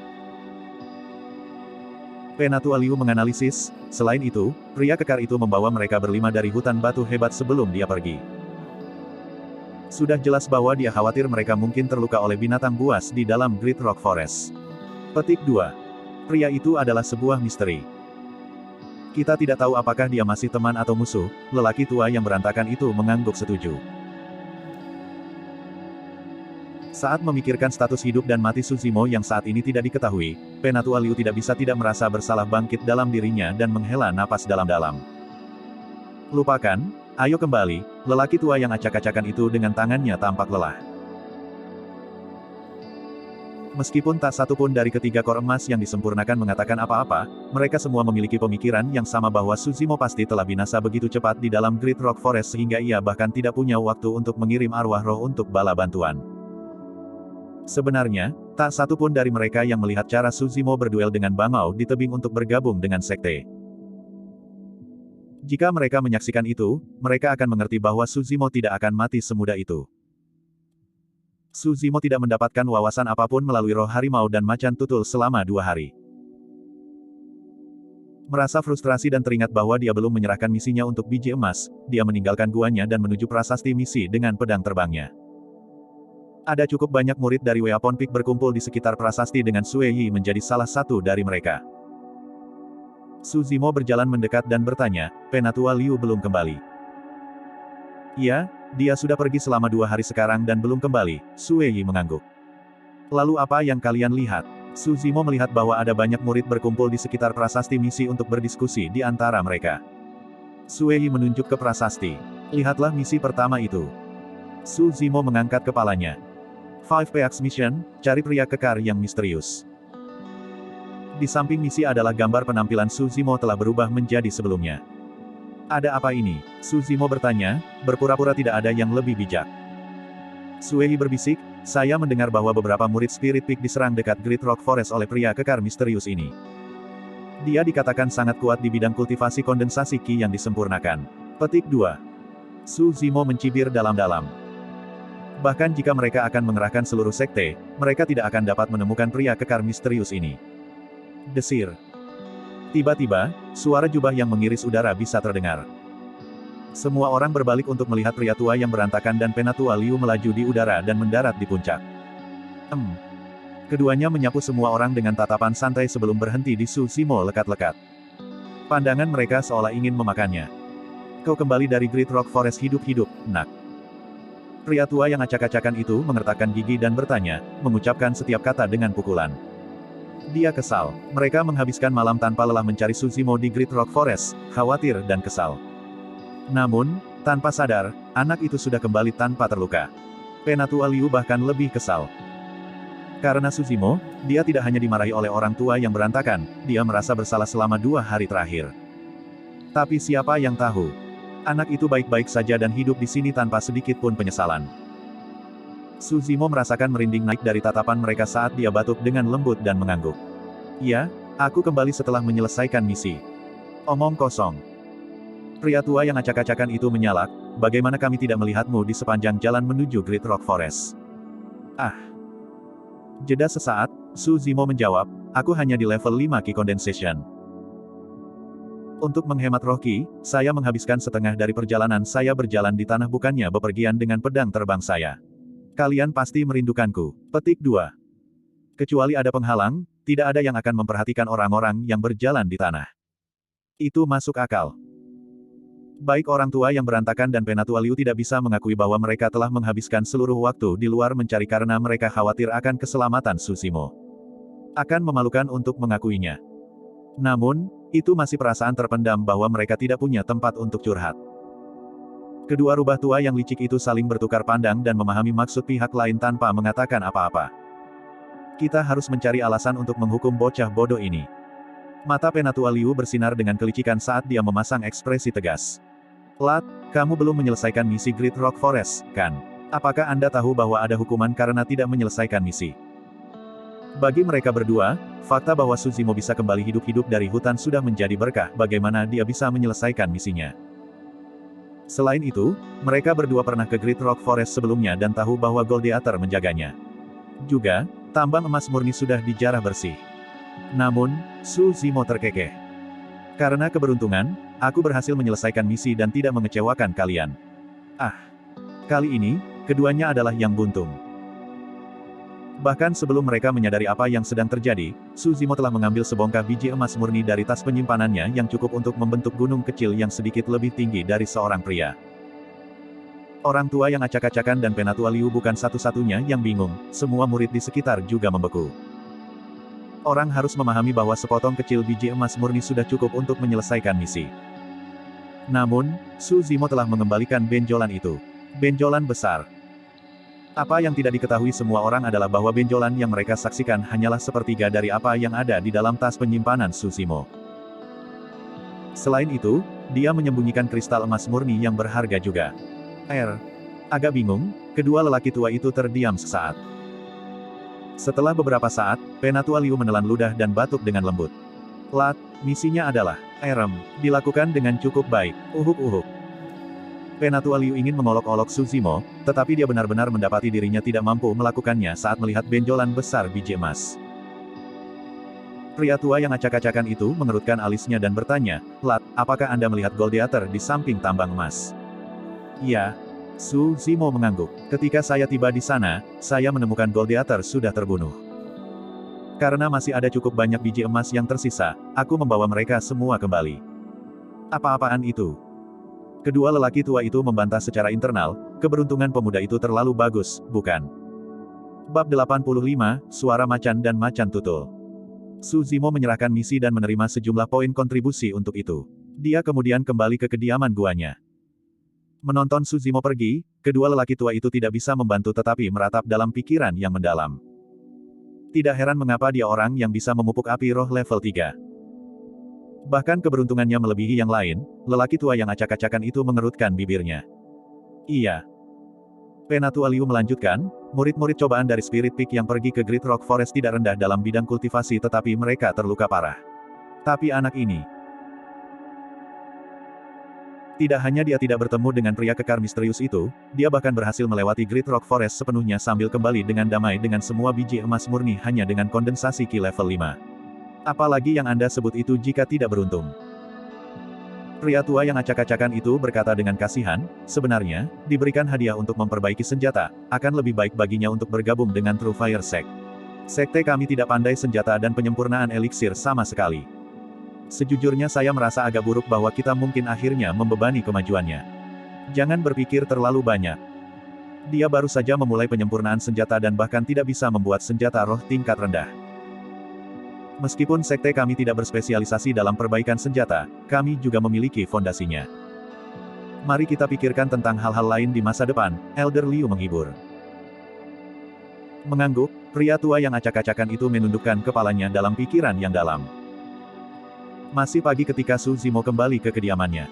Penatua Liu menganalisis, selain itu, pria kekar itu membawa mereka berlima dari hutan batu hebat sebelum dia pergi. Sudah jelas bahwa dia khawatir mereka mungkin terluka oleh binatang buas di dalam Great Rock Forest. Petik 2. Pria itu adalah sebuah misteri. Kita tidak tahu apakah dia masih teman atau musuh, lelaki tua yang berantakan itu mengangguk setuju. Saat memikirkan status hidup dan mati Suzimo yang saat ini tidak diketahui, Penatua Liu tidak bisa tidak merasa bersalah bangkit dalam dirinya dan menghela napas dalam-dalam. Lupakan, ayo kembali, lelaki tua yang acak-acakan itu dengan tangannya tampak lelah. Meskipun tak satu pun dari ketiga kor emas yang disempurnakan mengatakan apa-apa, mereka semua memiliki pemikiran yang sama bahwa Suzimo pasti telah binasa begitu cepat di dalam Great Rock Forest sehingga ia bahkan tidak punya waktu untuk mengirim arwah roh untuk bala bantuan. Sebenarnya, tak satu pun dari mereka yang melihat cara Suzimo berduel dengan bangau di tebing untuk bergabung dengan sekte. Jika mereka menyaksikan itu, mereka akan mengerti bahwa Suzimo tidak akan mati semudah itu. Suzimo tidak mendapatkan wawasan apapun melalui roh harimau dan macan tutul selama 2 hari. Merasa frustrasi dan teringat bahwa dia belum menyerahkan misinya untuk biji emas, dia meninggalkan guanya dan menuju prasasti misi dengan pedang terbangnya. Ada cukup banyak murid dari Weapon Peak berkumpul di sekitar prasasti dengan Sue Yi menjadi salah satu dari mereka. Suzimo berjalan mendekat dan bertanya, Penatua Liu belum kembali. Iya, dia sudah pergi selama 2 hari sekarang dan belum kembali, Sue Yi mengangguk. Lalu apa yang kalian lihat? Suzimo melihat bahwa ada banyak murid berkumpul di sekitar prasasti misi untuk berdiskusi di antara mereka. Sue Yi menunjuk ke prasasti. Lihatlah misi pertama itu. Suzimo mengangkat kepalanya. 5PX Mission, cari pria kekar yang misterius. Di samping misi adalah gambar penampilan Suzimo telah berubah menjadi sebelumnya. Ada apa ini? Suzimo bertanya, berpura-pura tidak ada yang lebih bijak. Sue Yi berbisik, saya mendengar bahwa beberapa murid Spirit Peak diserang dekat Great Rock Forest oleh pria kekar misterius ini. Dia dikatakan sangat kuat di bidang kultivasi kondensasi Qi yang disempurnakan. Petik 2. Suzimo mencibir dalam-dalam. Bahkan jika mereka akan mengerahkan seluruh sekte, mereka tidak akan dapat menemukan pria kekar misterius ini. Desir. Tiba-tiba, suara jubah yang mengiris udara bisa terdengar. Semua orang berbalik untuk melihat pria tua yang berantakan dan Penatua Liu melaju di udara dan mendarat di puncak. Keduanya menyapu semua orang dengan tatapan santai sebelum berhenti di Suzimo lekat-lekat. Pandangan mereka seolah ingin memakannya. Kau kembali dari Great Rock Forest hidup-hidup, nak. Pria tua yang acak-acakan itu mengertakkan gigi dan bertanya, mengucapkan setiap kata dengan pukulan. Dia kesal. Mereka menghabiskan malam tanpa lelah mencari Suzimo di Great Rock Forest, khawatir dan kesal. Namun, tanpa sadar, anak itu sudah kembali tanpa terluka. Penatua Liu bahkan lebih kesal. Karena Suzimo, dia tidak hanya dimarahi oleh orang tua yang berantakan, dia merasa bersalah selama 2 hari terakhir. Tapi siapa yang tahu? Anak itu baik-baik saja dan hidup di sini tanpa sedikit pun penyesalan. Suzimo merasakan merinding naik dari tatapan mereka saat dia batuk dengan lembut dan mengangguk. Ya, aku kembali setelah menyelesaikan misi. Omong kosong. Pria tua yang acak-acakan itu menyalak, bagaimana kami tidak melihatmu di sepanjang jalan menuju Great Rock Forest? Ah. Jeda sesaat, Suzimo menjawab, aku hanya di level 5 Ki Condensation. Untuk menghemat roh Ki, saya menghabiskan setengah dari perjalanan saya berjalan di tanah bukannya bepergian dengan pedang terbang saya. Kalian pasti merindukanku. Petik 2. Kecuali ada penghalang, tidak ada yang akan memperhatikan orang-orang yang berjalan di tanah. Itu masuk akal. Baik orang tua yang berantakan dan Penatua Liu tidak bisa mengakui bahwa mereka telah menghabiskan seluruh waktu di luar mencari karena mereka khawatir akan keselamatan Suzimo. Akan memalukan untuk mengakuinya. Namun, itu masih perasaan terpendam bahwa mereka tidak punya tempat untuk curhat. Kedua rubah tua yang licik itu saling bertukar pandang dan memahami maksud pihak lain tanpa mengatakan apa-apa. Kita harus mencari alasan untuk menghukum bocah bodoh ini. Mata Penatua Liu bersinar dengan kelicikan saat dia memasang ekspresi tegas. Lat, kamu belum menyelesaikan misi Great Rock Forest, kan? Apakah Anda tahu bahwa ada hukuman karena tidak menyelesaikan misi? Bagi mereka berdua, fakta bahwa Suzimo bisa kembali hidup-hidup dari hutan sudah menjadi berkah, bagaimana dia bisa menyelesaikan misinya. Selain itu, mereka berdua pernah ke Great Rock Forest sebelumnya dan tahu bahwa Goldeater menjaganya. Juga, tambang emas murni sudah dijarah bersih. Namun, Suzimo terkekeh. Karena keberuntungan, aku berhasil menyelesaikan misi dan tidak mengecewakan kalian. Ah, kali ini, keduanya adalah yang buntung. Bahkan sebelum mereka menyadari apa yang sedang terjadi, Suzimo telah mengambil sebongkah biji emas murni dari tas penyimpanannya yang cukup untuk membentuk gunung kecil yang sedikit lebih tinggi dari seorang pria. Orang tua yang acak-acakan dan Penatua Liu bukan satu-satunya yang bingung, semua murid di sekitar juga membeku. Orang harus memahami bahwa sepotong kecil biji emas murni sudah cukup untuk menyelesaikan misi. Namun, Suzimo telah mengembalikan benjolan itu. Benjolan besar. Apa yang tidak diketahui semua orang adalah bahwa benjolan yang mereka saksikan hanyalah sepertiga dari apa yang ada di dalam tas penyimpanan Suzimo. Selain itu, dia menyembunyikan kristal emas murni yang berharga juga. Agak bingung, kedua lelaki tua itu terdiam sesaat. Setelah beberapa saat, Penatua Liu menelan ludah dan batuk dengan lembut. Lat, misinya adalah, dilakukan dengan cukup baik, uhuk-uhuk. Penatua Liu ingin mengolok-olok Suzimo, tetapi dia benar-benar mendapati dirinya tidak mampu melakukannya saat melihat benjolan besar biji emas. Pria tua yang acak-acakan itu mengerutkan alisnya dan bertanya, Lat, apakah Anda melihat Goldeater di samping tambang emas? Ya. Suzimo mengangguk. Ketika saya tiba di sana, saya menemukan Goldeater sudah terbunuh. Karena masih ada cukup banyak biji emas yang tersisa, aku membawa mereka semua kembali. Apa-apaan itu? Kedua lelaki tua itu membantah secara internal, keberuntungan pemuda itu terlalu bagus, bukan? Bab 85, Suara Macan dan Macan Tutul. Suzimo menyerahkan misi dan menerima sejumlah poin kontribusi untuk itu. Dia kemudian kembali ke kediaman guanya. Menonton Suzimo pergi, kedua lelaki tua itu tidak bisa membantu tetapi meratap dalam pikiran yang mendalam. Tidak heran mengapa dia orang yang bisa memupuk api roh level 3. Bahkan keberuntungannya melebihi yang lain, lelaki tua yang acak-acakan itu mengerutkan bibirnya. Iya. Penatua Liu melanjutkan, murid-murid cobaan dari Spirit Peak yang pergi ke Great Rock Forest tidak rendah dalam bidang kultivasi tetapi mereka terluka parah. Tapi anak ini. Tidak hanya dia tidak bertemu dengan pria kekar misterius itu, dia bahkan berhasil melewati Great Rock Forest sepenuhnya sambil kembali dengan damai dengan semua biji emas murni hanya dengan kondensasi Ki level 5. Apalagi yang Anda sebut itu jika tidak beruntung. Pria tua yang acak-acakan itu berkata dengan kasihan, sebenarnya, diberikan hadiah untuk memperbaiki senjata, akan lebih baik baginya untuk bergabung dengan True Fire Sect. Sekte kami tidak pandai senjata dan penyempurnaan eliksir sama sekali. Sejujurnya saya merasa agak buruk bahwa kita mungkin akhirnya membebani kemajuannya. Jangan berpikir terlalu banyak. Dia baru saja memulai penyempurnaan senjata dan bahkan tidak bisa membuat senjata roh tingkat rendah. Meskipun sekte kami tidak berspesialisasi dalam perbaikan senjata, kami juga memiliki fondasinya. Mari kita pikirkan tentang hal-hal lain di masa depan, Elder Liu menghibur. Mengangguk, pria tua yang acak-acakan itu menundukkan kepalanya dalam pikiran yang dalam. Masih pagi ketika Su Zimo kembali ke kediamannya.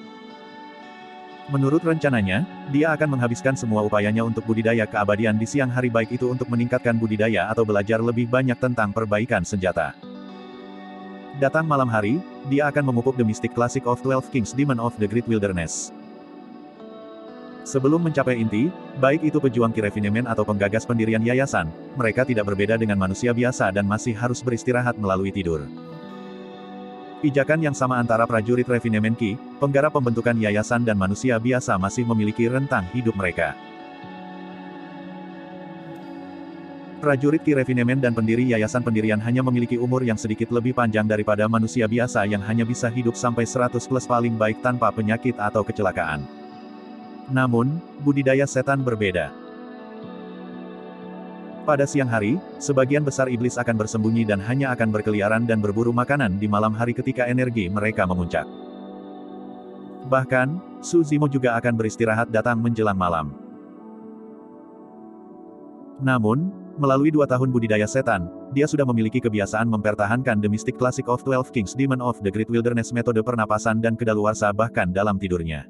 Menurut rencananya, dia akan menghabiskan semua upayanya untuk budidaya keabadian di siang hari, baik itu untuk meningkatkan budidaya atau belajar lebih banyak tentang perbaikan senjata. Datang malam hari, dia akan memupuk The Mystic Classic of 12 Kings Demon of the Great Wilderness. Sebelum mencapai inti, baik itu pejuang Ki-Refinement atau penggagas pendirian yayasan, mereka tidak berbeda dengan manusia biasa dan masih harus beristirahat melalui tidur. Pijakan yang sama antara prajurit Refinement Ki, penggarap pembentukan yayasan dan manusia biasa masih memiliki rentang hidup mereka. Prajurit Ki-Refinement dan pendiri yayasan pendirian hanya memiliki umur yang sedikit lebih panjang daripada manusia biasa yang hanya bisa hidup sampai 100 plus paling baik tanpa penyakit atau kecelakaan. Namun, budidaya setan berbeda. Pada siang hari, sebagian besar iblis akan bersembunyi dan hanya akan berkeliaran dan berburu makanan di malam hari ketika energi mereka memuncak. Bahkan, Su Zimo juga akan beristirahat datang menjelang malam. Namun, melalui 2 tahun budidaya setan, dia sudah memiliki kebiasaan mempertahankan The Mystic Classic of 12 Kings Demon of the Great Wilderness, metode pernapasan dan kedaluarsa bahkan dalam tidurnya.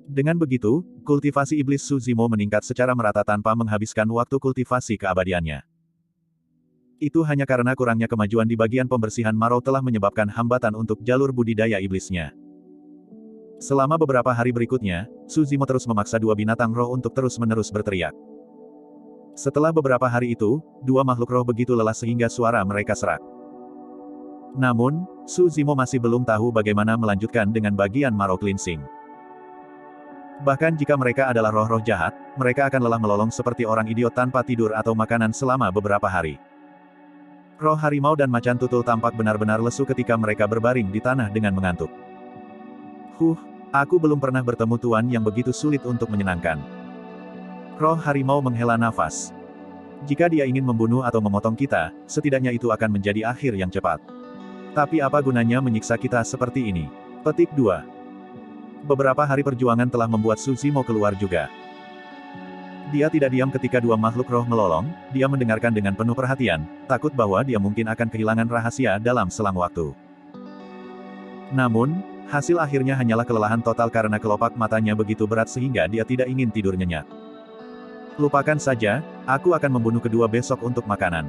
Dengan begitu, kultivasi iblis Su Zimo meningkat secara merata tanpa menghabiskan waktu kultivasi keabadiannya. Itu hanya karena kurangnya kemajuan di bagian pembersihan marau telah menyebabkan hambatan untuk jalur budidaya iblisnya. Selama beberapa hari berikutnya, Su Zimo terus memaksa 2 binatang roh untuk terus-menerus berteriak. Setelah beberapa hari itu, 2 makhluk roh begitu lelah sehingga suara mereka serak. Namun, Su Zimo masih belum tahu bagaimana melanjutkan dengan bagian marau cleansing. Bahkan jika mereka adalah roh-roh jahat, mereka akan lelah melolong seperti orang idiot tanpa tidur atau makanan selama beberapa hari. Roh harimau dan macan tutul tampak benar-benar lesu ketika mereka berbaring di tanah dengan mengantuk. Aku belum pernah bertemu tuan yang begitu sulit untuk menyenangkan. Roh harimau menghela nafas. Jika dia ingin membunuh atau memotong kita, setidaknya itu akan menjadi akhir yang cepat. Tapi apa gunanya menyiksa kita seperti ini? Petik 2. Beberapa hari perjuangan telah membuat Su Zimo keluar juga. Dia tidak diam ketika 2 makhluk roh melolong, dia mendengarkan dengan penuh perhatian, takut bahwa dia mungkin akan kehilangan rahasia dalam selang waktu. Namun, hasil akhirnya hanyalah kelelahan total karena kelopak matanya begitu berat sehingga dia tidak ingin tidur nyenyak. Lupakan saja, aku akan membunuh kedua besok untuk makanan.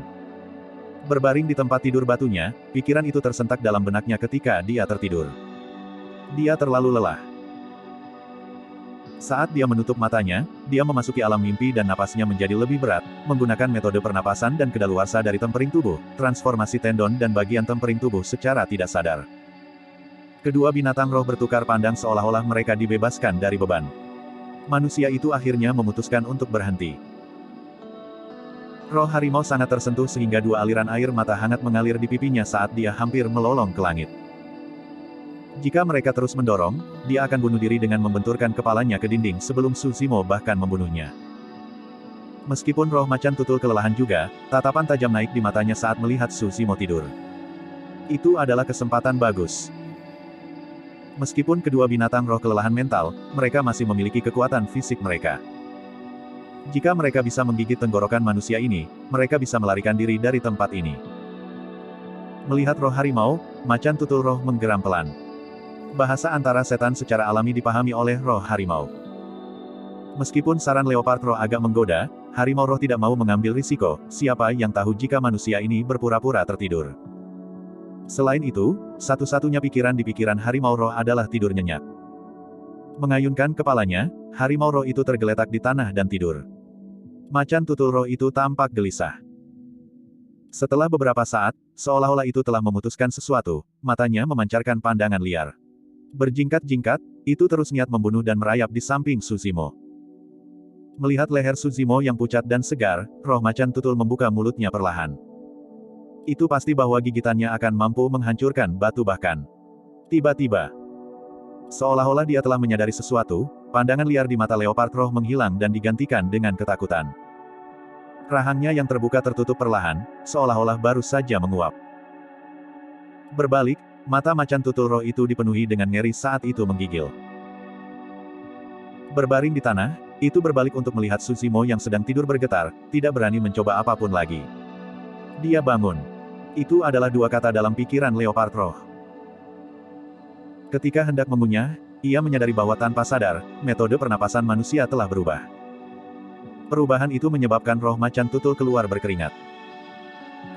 Berbaring di tempat tidur batunya, pikiran itu tersentak dalam benaknya ketika dia tertidur. Dia terlalu lelah. Saat dia menutup matanya, dia memasuki alam mimpi dan napasnya menjadi lebih berat, menggunakan metode pernapasan dan kedaluarsa dari tempering tubuh, transformasi tendon dan bagian tempering tubuh secara tidak sadar. Kedua binatang roh bertukar pandang seolah-olah mereka dibebaskan dari beban. Manusia itu akhirnya memutuskan untuk berhenti. Roh harimau sangat tersentuh sehingga 2 aliran air mata hangat mengalir di pipinya saat dia hampir melolong ke langit. Jika mereka terus mendorong, dia akan bunuh diri dengan membenturkan kepalanya ke dinding sebelum Su Zimo bahkan membunuhnya. Meskipun roh macan tutul kelelahan juga, tatapan tajam naik di matanya saat melihat Su Zimo tidur. Itu adalah kesempatan bagus. Meskipun kedua binatang roh kelelahan mental, mereka masih memiliki kekuatan fisik mereka. Jika mereka bisa menggigit tenggorokan manusia ini, mereka bisa melarikan diri dari tempat ini. Melihat roh harimau, macan tutul roh menggeram pelan. Bahasa antara setan secara alami dipahami oleh roh harimau. Meskipun saran leopard roh agak menggoda, harimau roh tidak mau mengambil risiko, siapa yang tahu jika manusia ini berpura-pura tertidur. Selain itu, satu-satunya pikiran di pikiran harimau roh adalah tidur nyenyak. Mengayunkan kepalanya, harimau roh itu tergeletak di tanah dan tidur. Macan tutul roh itu tampak gelisah. Setelah beberapa saat, seolah-olah itu telah memutuskan sesuatu, matanya memancarkan pandangan liar. Berjingkat-jingkat, itu terus niat membunuh dan merayap di samping Su Zimo. Melihat leher Su Zimo yang pucat dan segar, roh macan tutul membuka mulutnya perlahan. Itu pasti bahwa gigitannya akan mampu menghancurkan batu bahkan. Tiba-tiba, seolah-olah dia telah menyadari sesuatu, pandangan liar di mata leopard roh menghilang dan digantikan dengan ketakutan. Rahangnya yang terbuka tertutup perlahan, seolah-olah baru saja menguap. Berbalik, mata macan tutul roh itu dipenuhi dengan ngeri saat itu menggigil. Berbaring di tanah, itu berbalik untuk melihat Tsushimo yang sedang tidur bergetar, tidak berani mencoba apapun lagi. Dia bangun. Itu adalah dua kata dalam pikiran leopard roh. Ketika hendak mengunyah, ia menyadari bahwa tanpa sadar, metode pernapasan manusia telah berubah. Perubahan itu menyebabkan roh macan tutul keluar berkeringat.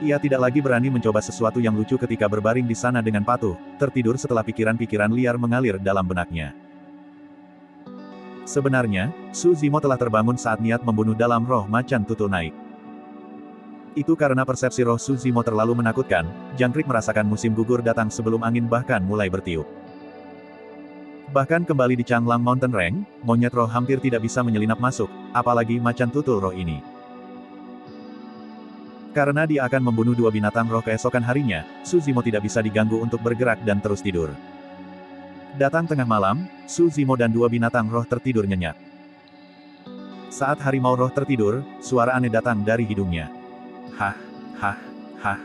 Ia tidak lagi berani mencoba sesuatu yang lucu ketika berbaring di sana dengan patuh, tertidur setelah pikiran-pikiran liar mengalir dalam benaknya. Sebenarnya, Tsushimo telah terbangun saat niat membunuh dalam roh macan tutul naik. Itu karena persepsi roh Tsushimo terlalu menakutkan, jangkrik merasakan musim gugur datang sebelum angin bahkan mulai bertiup. Bahkan kembali di Changlang Mountain Range, monyet roh hampir tidak bisa menyelinap masuk, apalagi macan tutul roh ini. Karena dia akan membunuh dua binatang roh keesokan harinya, Tsushimo tidak bisa diganggu untuk bergerak dan terus tidur. Datang tengah malam, Tsushimo dan dua binatang roh tertidur nyenyak. Saat harimau roh tertidur, suara aneh datang dari hidungnya. Hah, hah, hah.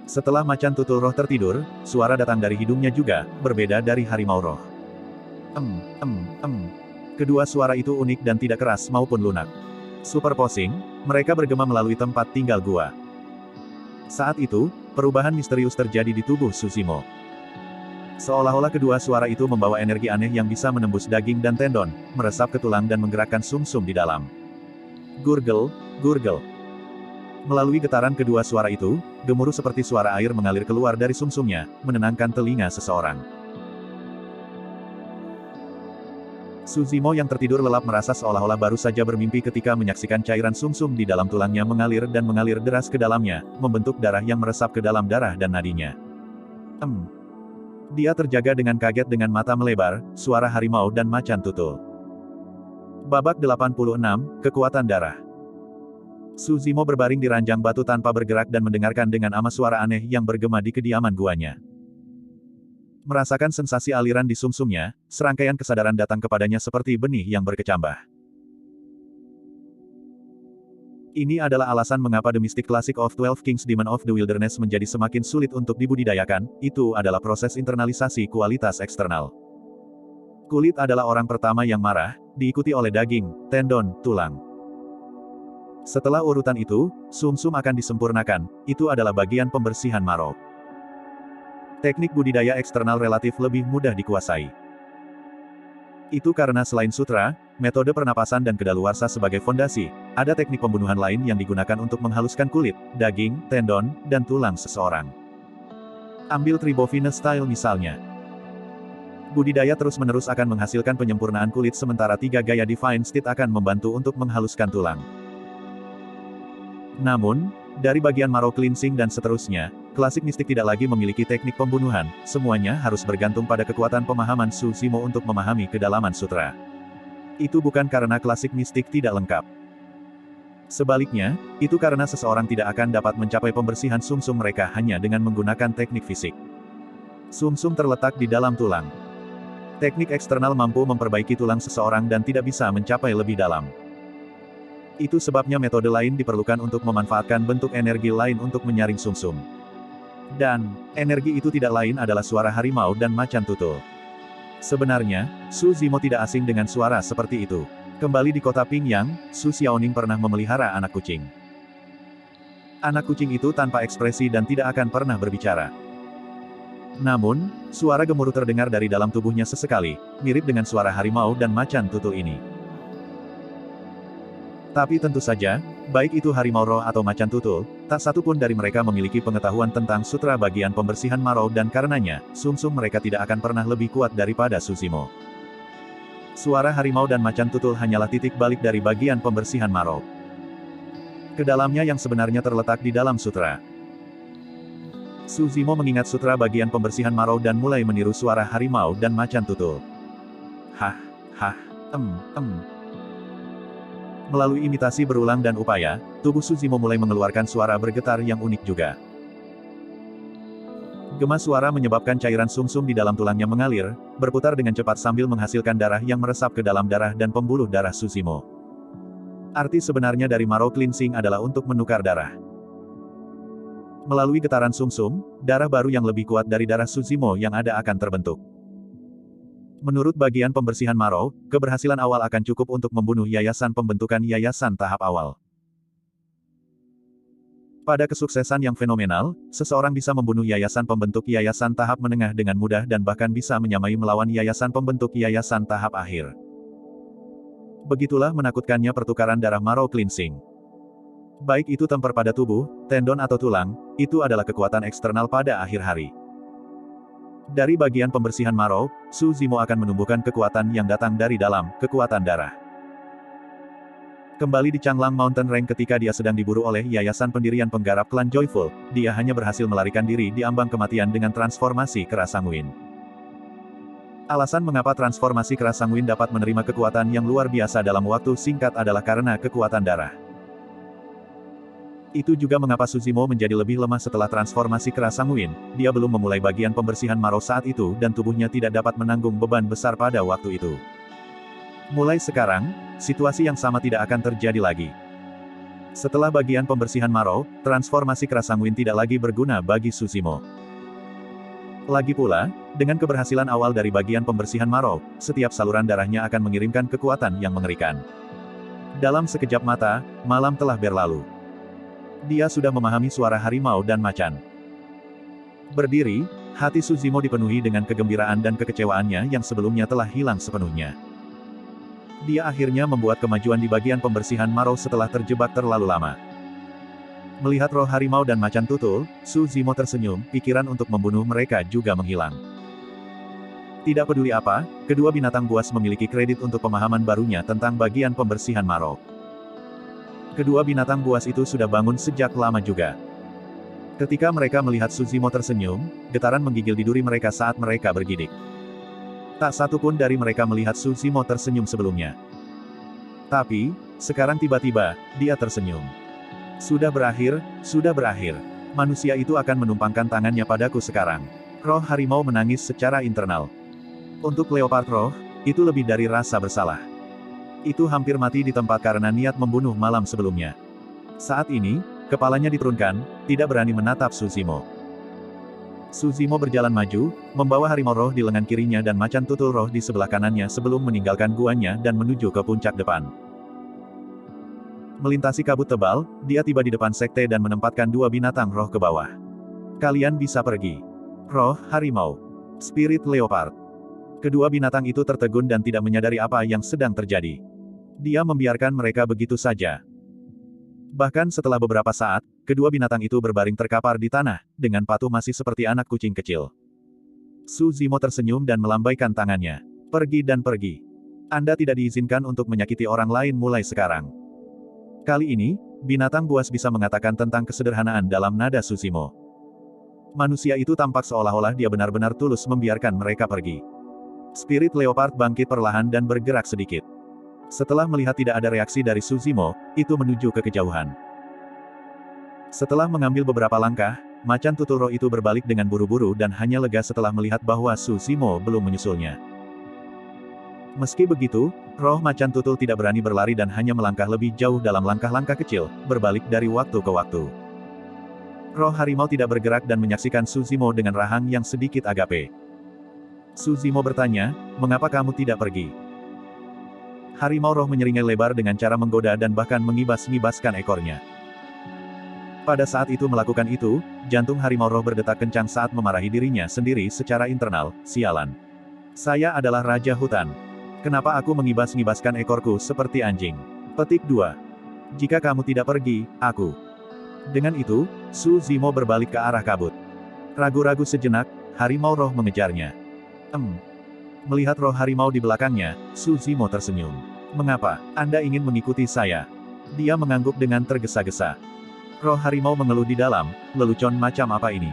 Setelah macan tutul roh tertidur, suara datang dari hidungnya juga, berbeda dari harimau roh. Kedua suara itu unik dan tidak keras maupun lunak. Superposing, mereka bergema melalui tempat tinggal gua. Saat itu, perubahan misterius terjadi di tubuh Tsushimo. Seolah-olah kedua suara itu membawa energi aneh yang bisa menembus daging dan tendon, meresap ke tulang dan menggerakkan sumsum di dalam. Gurgel, gurgel. Melalui getaran kedua suara itu, gemuruh seperti suara air mengalir keluar dari sumsumnya, menenangkan telinga seseorang. Tsushimo yang tertidur lelap merasa seolah-olah baru saja bermimpi ketika menyaksikan cairan sumsum di dalam tulangnya mengalir dan mengalir deras ke dalamnya, membentuk darah yang meresap ke dalam darah dan nadinya. Dia terjaga dengan kaget dengan mata melebar, suara harimau dan macan tutul. Babak 86, Kekuatan Darah. Tsushimo berbaring di ranjang batu tanpa bergerak dan mendengarkan dengan ama suara aneh yang bergema di kediaman guanya. Merasakan sensasi aliran di sumsumnya, serangkaian kesadaran datang kepadanya seperti benih yang berkecambah. Ini adalah alasan mengapa The Mystic Classic of 12 Kings Demon of the Wilderness menjadi semakin sulit untuk dibudidayakan, itu adalah proses internalisasi kualitas eksternal. Kulit adalah orang pertama yang marah, diikuti oleh daging, tendon, tulang. Setelah urutan itu, sumsum akan disempurnakan, itu adalah bagian pembersihan marrow. Teknik budidaya eksternal relatif lebih mudah dikuasai. Itu karena selain sutra, metode pernapasan dan kedaluarsa sebagai fondasi, ada teknik pembunuhan lain yang digunakan untuk menghaluskan kulit, daging, tendon, dan tulang seseorang. Ambil Tribovine Style misalnya. Budidaya terus-menerus akan menghasilkan penyempurnaan kulit sementara tiga gaya Divine Steed akan membantu untuk menghaluskan tulang. Namun, dari bagian marrow cleansing dan seterusnya, klasik mistik tidak lagi memiliki teknik pembunuhan, semuanya harus bergantung pada kekuatan pemahaman Tsushimo untuk memahami kedalaman sutra. Itu bukan karena klasik mistik tidak lengkap. Sebaliknya, itu karena seseorang tidak akan dapat mencapai pembersihan sumsum mereka hanya dengan menggunakan teknik fisik. Sumsum terletak di dalam tulang. Teknik eksternal mampu memperbaiki tulang seseorang dan tidak bisa mencapai lebih dalam. Itu sebabnya metode lain diperlukan untuk memanfaatkan bentuk energi lain untuk menyaring sumsum. Dan, energi itu tidak lain adalah suara harimau dan macan tutul. Sebenarnya, Tsushimo tidak asing dengan suara seperti itu. Kembali di kota Pingyang, Su Xiaoning pernah memelihara anak kucing. Anak kucing itu tanpa ekspresi dan tidak akan pernah berbicara. Namun, suara gemuruh terdengar dari dalam tubuhnya sesekali, mirip dengan suara harimau dan macan tutul ini. Tapi tentu saja, baik itu harimau roh atau macan tutul, tak satu pun dari mereka memiliki pengetahuan tentang sutra bagian pembersihan marrow dan karenanya, sumsum mereka tidak akan pernah lebih kuat daripada Tsushimo. Suara harimau dan macan tutul hanyalah titik balik dari bagian pembersihan marrow. Kedalamnya yang sebenarnya terletak di dalam sutra. Tsushimo mengingat sutra bagian pembersihan marrow dan mulai meniru suara harimau dan macan tutul. Hah, hah, Melalui imitasi berulang dan upaya, tubuh Tsushimo mulai mengeluarkan suara bergetar yang unik juga. Gema suara menyebabkan cairan sumsum di dalam tulangnya mengalir, berputar dengan cepat sambil menghasilkan darah yang meresap ke dalam darah dan pembuluh darah Suzimo. Arti sebenarnya dari marrow cleansing adalah untuk menukar darah. Melalui getaran sumsum, darah baru yang lebih kuat dari darah Suzimo yang ada akan terbentuk. Menurut bagian pembersihan marrow, keberhasilan awal akan cukup untuk membunuh yayasan pembentukan yayasan tahap awal. Pada kesuksesan yang fenomenal, seseorang bisa membunuh yayasan pembentuk yayasan tahap menengah dengan mudah dan bahkan bisa menyamai melawan yayasan pembentuk yayasan tahap akhir. Begitulah menakutkannya pertukaran darah marrow cleansing. Baik itu temper pada tubuh, tendon atau tulang, itu adalah kekuatan eksternal pada akhir hari. Dari bagian pembersihan marrow, Suzimo akan menumbuhkan kekuatan yang datang dari dalam, kekuatan darah. Kembali di Changlang Mountain Range ketika dia sedang diburu oleh yayasan pendirian penggarap klan Joyful, dia hanya berhasil melarikan diri di ambang kematian dengan transformasi kera sanguin. Alasan mengapa transformasi kera sanguin dapat menerima kekuatan yang luar biasa dalam waktu singkat adalah karena kekuatan darah. Itu juga mengapa Suzimo menjadi lebih lemah setelah transformasi kera sanguin, dia belum memulai bagian pembersihan marrow saat itu dan tubuhnya tidak dapat menanggung beban besar pada waktu itu. Mulai sekarang, situasi yang sama tidak akan terjadi lagi. Setelah bagian pembersihan marrow, transformasi kera sanguin tidak lagi berguna bagi Suzimo. Lagi pula, dengan keberhasilan awal dari bagian pembersihan marrow, setiap saluran darahnya akan mengirimkan kekuatan yang mengerikan. Dalam sekejap mata, malam telah berlalu. Dia sudah memahami suara harimau dan macan. Berdiri, hati Suzimo dipenuhi dengan kegembiraan dan kekecewaannya yang sebelumnya telah hilang sepenuhnya. Dia akhirnya membuat kemajuan di bagian pembersihan marrow setelah terjebak terlalu lama. Melihat roh harimau dan macan tutul, Suzimo tersenyum, pikiran untuk membunuh mereka juga menghilang. Tidak peduli apa, kedua binatang buas memiliki kredit untuk pemahaman barunya tentang bagian pembersihan marrow. Kedua binatang buas itu sudah bangun sejak lama juga. Ketika mereka melihat Suzimo tersenyum, getaran menggigil di duri mereka saat mereka bergidik. Tak satu pun dari mereka melihat Suzimo tersenyum sebelumnya. Tapi, sekarang tiba-tiba, dia tersenyum. Sudah berakhir, sudah berakhir. Manusia itu akan menumpangkan tangannya padaku sekarang. Roh harimau menangis secara internal. Untuk Leopard Roh, itu lebih dari rasa bersalah. Itu hampir mati di tempat karena niat membunuh malam sebelumnya. Saat ini, kepalanya diturunkan, tidak berani menatap Suzimo. Suzimo berjalan maju, membawa harimau roh di lengan kirinya dan macan tutul roh di sebelah kanannya sebelum meninggalkan guanya dan menuju ke puncak depan. Melintasi kabut tebal, dia tiba di depan sekte dan menempatkan dua binatang roh ke bawah. Kalian bisa pergi. Roh harimau. Spirit leopard. Kedua binatang itu tertegun dan tidak menyadari apa yang sedang terjadi. Dia membiarkan mereka begitu saja. Bahkan setelah beberapa saat, kedua binatang itu berbaring terkapar di tanah, dengan patuh masih seperti anak kucing kecil. Suzimo tersenyum dan melambaikan tangannya. Pergi dan pergi. Anda tidak diizinkan untuk menyakiti orang lain mulai sekarang. Kali ini, binatang buas bisa mengatakan tentang kesederhanaan dalam nada Suzimo. Manusia itu tampak seolah-olah dia benar-benar tulus membiarkan mereka pergi. Spirit leopard bangkit perlahan dan bergerak sedikit. Setelah melihat tidak ada reaksi dari Suzimo, itu menuju ke kejauhan. Setelah mengambil beberapa langkah, macan tutul roh itu berbalik dengan buru-buru dan hanya lega setelah melihat bahwa Suzimo belum menyusulnya. Meski begitu, roh macan tutul tidak berani berlari dan hanya melangkah lebih jauh dalam langkah-langkah kecil, berbalik dari waktu ke waktu. Roh harimau tidak bergerak dan menyaksikan Suzimo dengan rahang yang sedikit agape. Suzimo bertanya, mengapa kamu tidak pergi? Harimau roh menyeringai lebar dengan cara menggoda dan bahkan mengibas-ngibaskan ekornya. Pada saat itu melakukan itu, jantung harimau roh berdetak kencang saat memarahi dirinya sendiri secara internal, sialan. Saya adalah Raja Hutan. Kenapa aku mengibas-ngibaskan ekorku seperti anjing? Petik 2. Jika kamu tidak pergi, aku. Dengan itu, Suzimo berbalik ke arah kabut. Ragu-ragu sejenak, harimau roh mengejarnya. Melihat roh harimau di belakangnya, Suzimo tersenyum. Mengapa Anda ingin mengikuti saya? Dia mengangguk dengan tergesa-gesa. Roh harimau mengeluh di dalam, lelucon macam apa ini?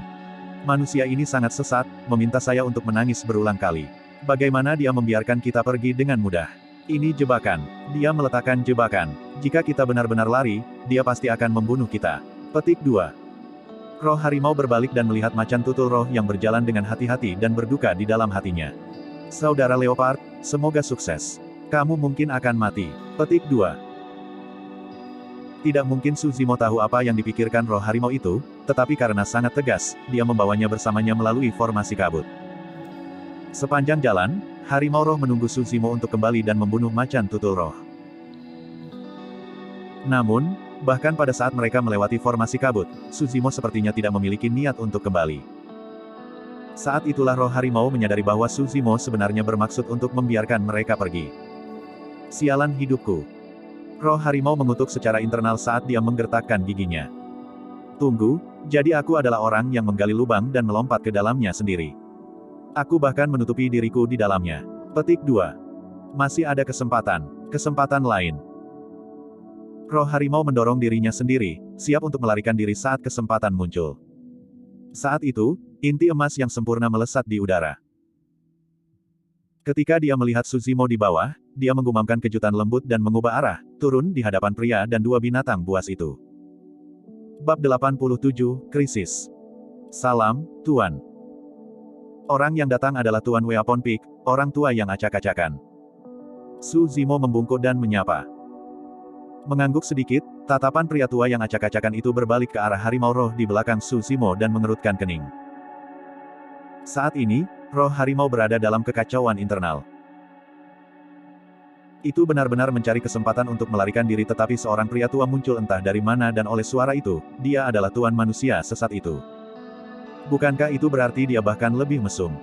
Manusia ini sangat sesat, meminta saya untuk menangis berulang kali. Bagaimana dia membiarkan kita pergi dengan mudah? Ini jebakan. Dia meletakkan jebakan. Jika kita benar-benar lari, dia pasti akan membunuh kita. Petik 2. Roh harimau berbalik dan melihat macan tutul roh yang berjalan dengan hati-hati dan berduka di dalam hatinya. Saudara Leopard, semoga sukses. Kamu mungkin akan mati. Petik 2. Tidak mungkin Suzimo tahu apa yang dipikirkan roh harimau itu, tetapi karena sangat tegas, dia membawanya bersamanya melalui formasi kabut. Sepanjang jalan, harimau roh menunggu Suzimo untuk kembali dan membunuh macan tutul roh. Namun, bahkan pada saat mereka melewati formasi kabut, Suzimo sepertinya tidak memiliki niat untuk kembali. Saat itulah roh harimau menyadari bahwa Suzimo sebenarnya bermaksud untuk membiarkan mereka pergi. Sialan hidupku. Roh harimau mengutuk secara internal saat dia menggertakkan giginya. Tunggu, jadi aku adalah orang yang menggali lubang dan melompat ke dalamnya sendiri. Aku bahkan menutupi diriku di dalamnya. Petik 2. Masih ada kesempatan lain. Roh harimau mendorong dirinya sendiri, siap untuk melarikan diri saat kesempatan muncul. Saat itu, inti emas yang sempurna melesat di udara. Ketika dia melihat Suzimo di bawah, dia menggumamkan kejutan lembut dan mengubah arah, turun di hadapan pria dan dua binatang buas itu. Bab 87, Krisis. Salam, Tuan. Orang yang datang adalah Tuan Weapon Peak, orang tua yang acak-acakan. Suzimo membungkuk dan menyapa. Mengangguk sedikit, tatapan pria tua yang acak-acakan itu berbalik ke arah harimau roh di belakang Suzimo dan mengerutkan kening. Saat ini, roh harimau berada dalam kekacauan internal. Itu benar-benar mencari kesempatan untuk melarikan diri tetapi seorang pria tua muncul entah dari mana dan oleh suara itu, dia adalah Tuan manusia sesat itu. Bukankah itu berarti dia bahkan lebih mesum?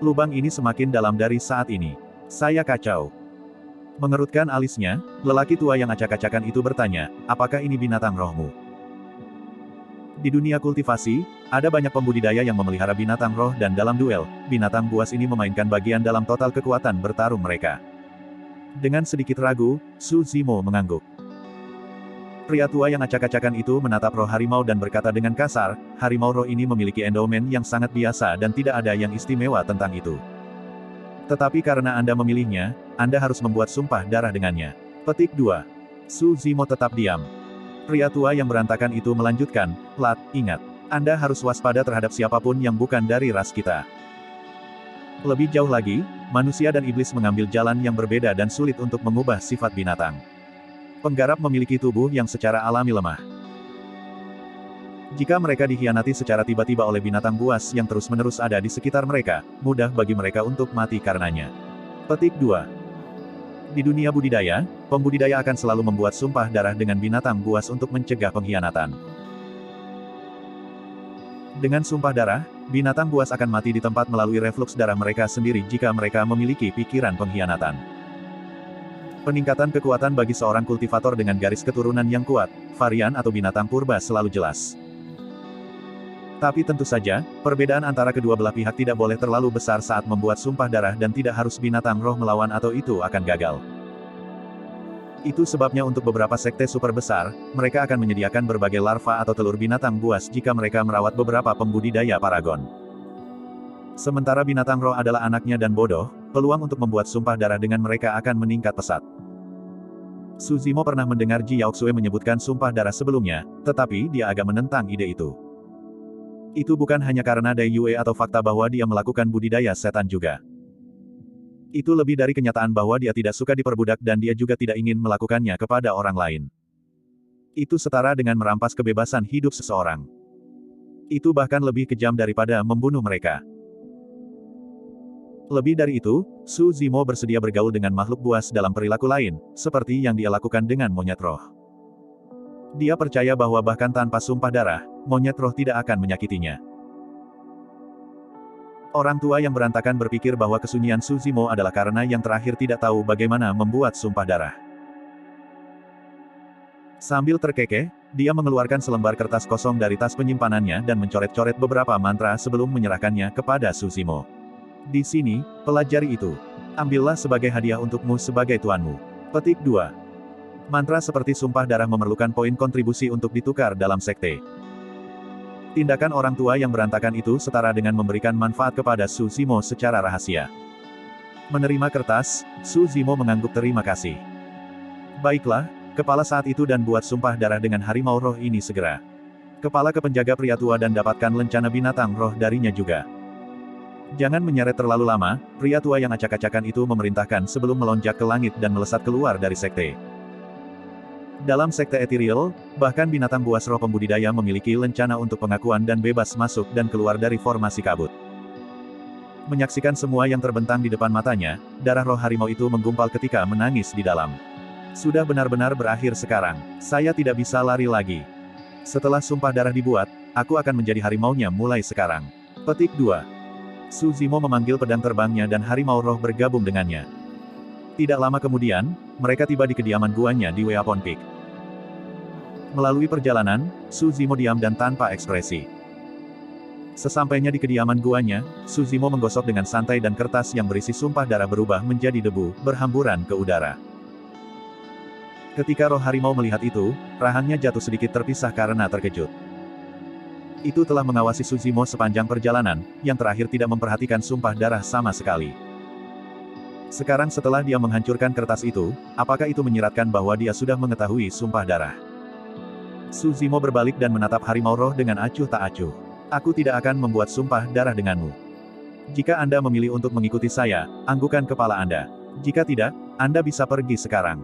Lubang ini semakin dalam dari saat ini. Saya kacau. Mengerutkan alisnya, lelaki tua yang acak-acakan itu bertanya, apakah ini binatang rohmu? Di dunia kultivasi, ada banyak pembudidaya yang memelihara binatang roh dan dalam duel, binatang buas ini memainkan bagian dalam total kekuatan bertarung mereka. Dengan sedikit ragu, Suzimo mengangguk. Pria tua yang acak-acakan itu menatap roh harimau dan berkata dengan kasar, harimau roh ini memiliki endowment yang sangat biasa dan tidak ada yang istimewa tentang itu. Tetapi karena Anda memilihnya, Anda harus membuat sumpah darah dengannya. Petik 2. Suzimo tetap diam. Pria tua yang berantakan itu melanjutkan, Lat, ingat. Anda harus waspada terhadap siapapun yang bukan dari ras kita. Lebih jauh lagi, manusia dan iblis mengambil jalan yang berbeda dan sulit untuk mengubah sifat binatang. Penggarap memiliki tubuh yang secara alami lemah. Jika mereka dikhianati secara tiba-tiba oleh binatang buas yang terus-menerus ada di sekitar mereka, mudah bagi mereka untuk mati karenanya. Petik 2. Di dunia budidaya, pembudidaya akan selalu membuat sumpah darah dengan binatang buas untuk mencegah pengkhianatan. Dengan sumpah darah, binatang buas akan mati di tempat melalui refluks darah mereka sendiri jika mereka memiliki pikiran pengkhianatan. Peningkatan kekuatan bagi seorang kultivator dengan garis keturunan yang kuat, varian atau binatang purba selalu jelas. Tapi tentu saja, perbedaan antara kedua belah pihak tidak boleh terlalu besar saat membuat sumpah darah dan tidak harus binatang roh melawan atau itu akan gagal. Itu sebabnya untuk beberapa sekte super besar, mereka akan menyediakan berbagai larva atau telur binatang buas jika mereka merawat beberapa pembudidaya paragon. Sementara binatang roh adalah anaknya dan bodoh, peluang untuk membuat sumpah darah dengan mereka akan meningkat pesat. Suzimo pernah mendengar Ji Yaoxue menyebutkan sumpah darah sebelumnya, tetapi dia agak menentang ide itu. Itu bukan hanya karena Dai Yue atau fakta bahwa dia melakukan budidaya setan juga. Itu lebih dari kenyataan bahwa dia tidak suka diperbudak dan dia juga tidak ingin melakukannya kepada orang lain. Itu setara dengan merampas kebebasan hidup seseorang. Itu bahkan lebih kejam daripada membunuh mereka. Lebih dari itu, Suzimo bersedia bergaul dengan makhluk buas dalam perilaku lain, seperti yang dia lakukan dengan monyet roh. Dia percaya bahwa bahkan tanpa sumpah darah, monyet roh tidak akan menyakitinya. Orang tua yang berantakan berpikir bahwa kesunyian Suzimo adalah karena yang terakhir tidak tahu bagaimana membuat sumpah darah. Sambil terkekeh, dia mengeluarkan selembar kertas kosong dari tas penyimpanannya dan mencoret-coret beberapa mantra sebelum menyerahkannya kepada Suzimo. Di sini, pelajari itu. Ambillah sebagai hadiah untukmu sebagai tuanmu. Petik 2. Mantra seperti sumpah darah memerlukan poin kontribusi untuk ditukar dalam sekte. Tindakan orang tua yang berantakan itu setara dengan memberikan manfaat kepada Suzimo secara rahasia. Menerima kertas, Suzimo mengangguk terima kasih. Baiklah, kepala saat itu dan buat sumpah darah dengan harimau roh ini segera. Kepala kepenjaga pria tua dan dapatkan lencana binatang roh darinya juga. Jangan menyeret terlalu lama, pria tua yang acak-acakan itu memerintahkan sebelum melonjak ke langit dan melesat keluar dari sekte. Dalam sekte ethereal, bahkan binatang buas roh pembudidaya memiliki lencana untuk pengakuan dan bebas masuk dan keluar dari formasi kabut. Menyaksikan semua yang terbentang di depan matanya, darah roh harimau itu menggumpal ketika menangis di dalam. Sudah benar-benar berakhir sekarang. Saya tidak bisa lari lagi. Setelah sumpah darah dibuat, aku akan menjadi harimaunya mulai sekarang. Petik 2. Su Zimo memanggil pedang terbangnya dan harimau roh bergabung dengannya. Tidak lama kemudian, mereka tiba di kediaman guanya di Weapon Peak. Melalui perjalanan, Su Zimo diam dan tanpa ekspresi. Sesampainya di kediaman guanya, Su Zimo menggosok dengan santai dan kertas yang berisi sumpah darah berubah menjadi debu, berhamburan ke udara. Ketika roh harimau melihat itu, rahangnya jatuh sedikit terpisah karena terkejut. Itu telah mengawasi Su Zimo sepanjang perjalanan, yang terakhir tidak memperhatikan sumpah darah sama sekali. Sekarang setelah dia menghancurkan kertas itu, apakah itu menyiratkan bahwa dia sudah mengetahui sumpah darah? Su Zimo berbalik dan menatap harimau roh dengan acuh tak acuh. Aku tidak akan membuat sumpah darah denganmu. Jika Anda memilih untuk mengikuti saya, anggukan kepala Anda. Jika tidak, Anda bisa pergi sekarang.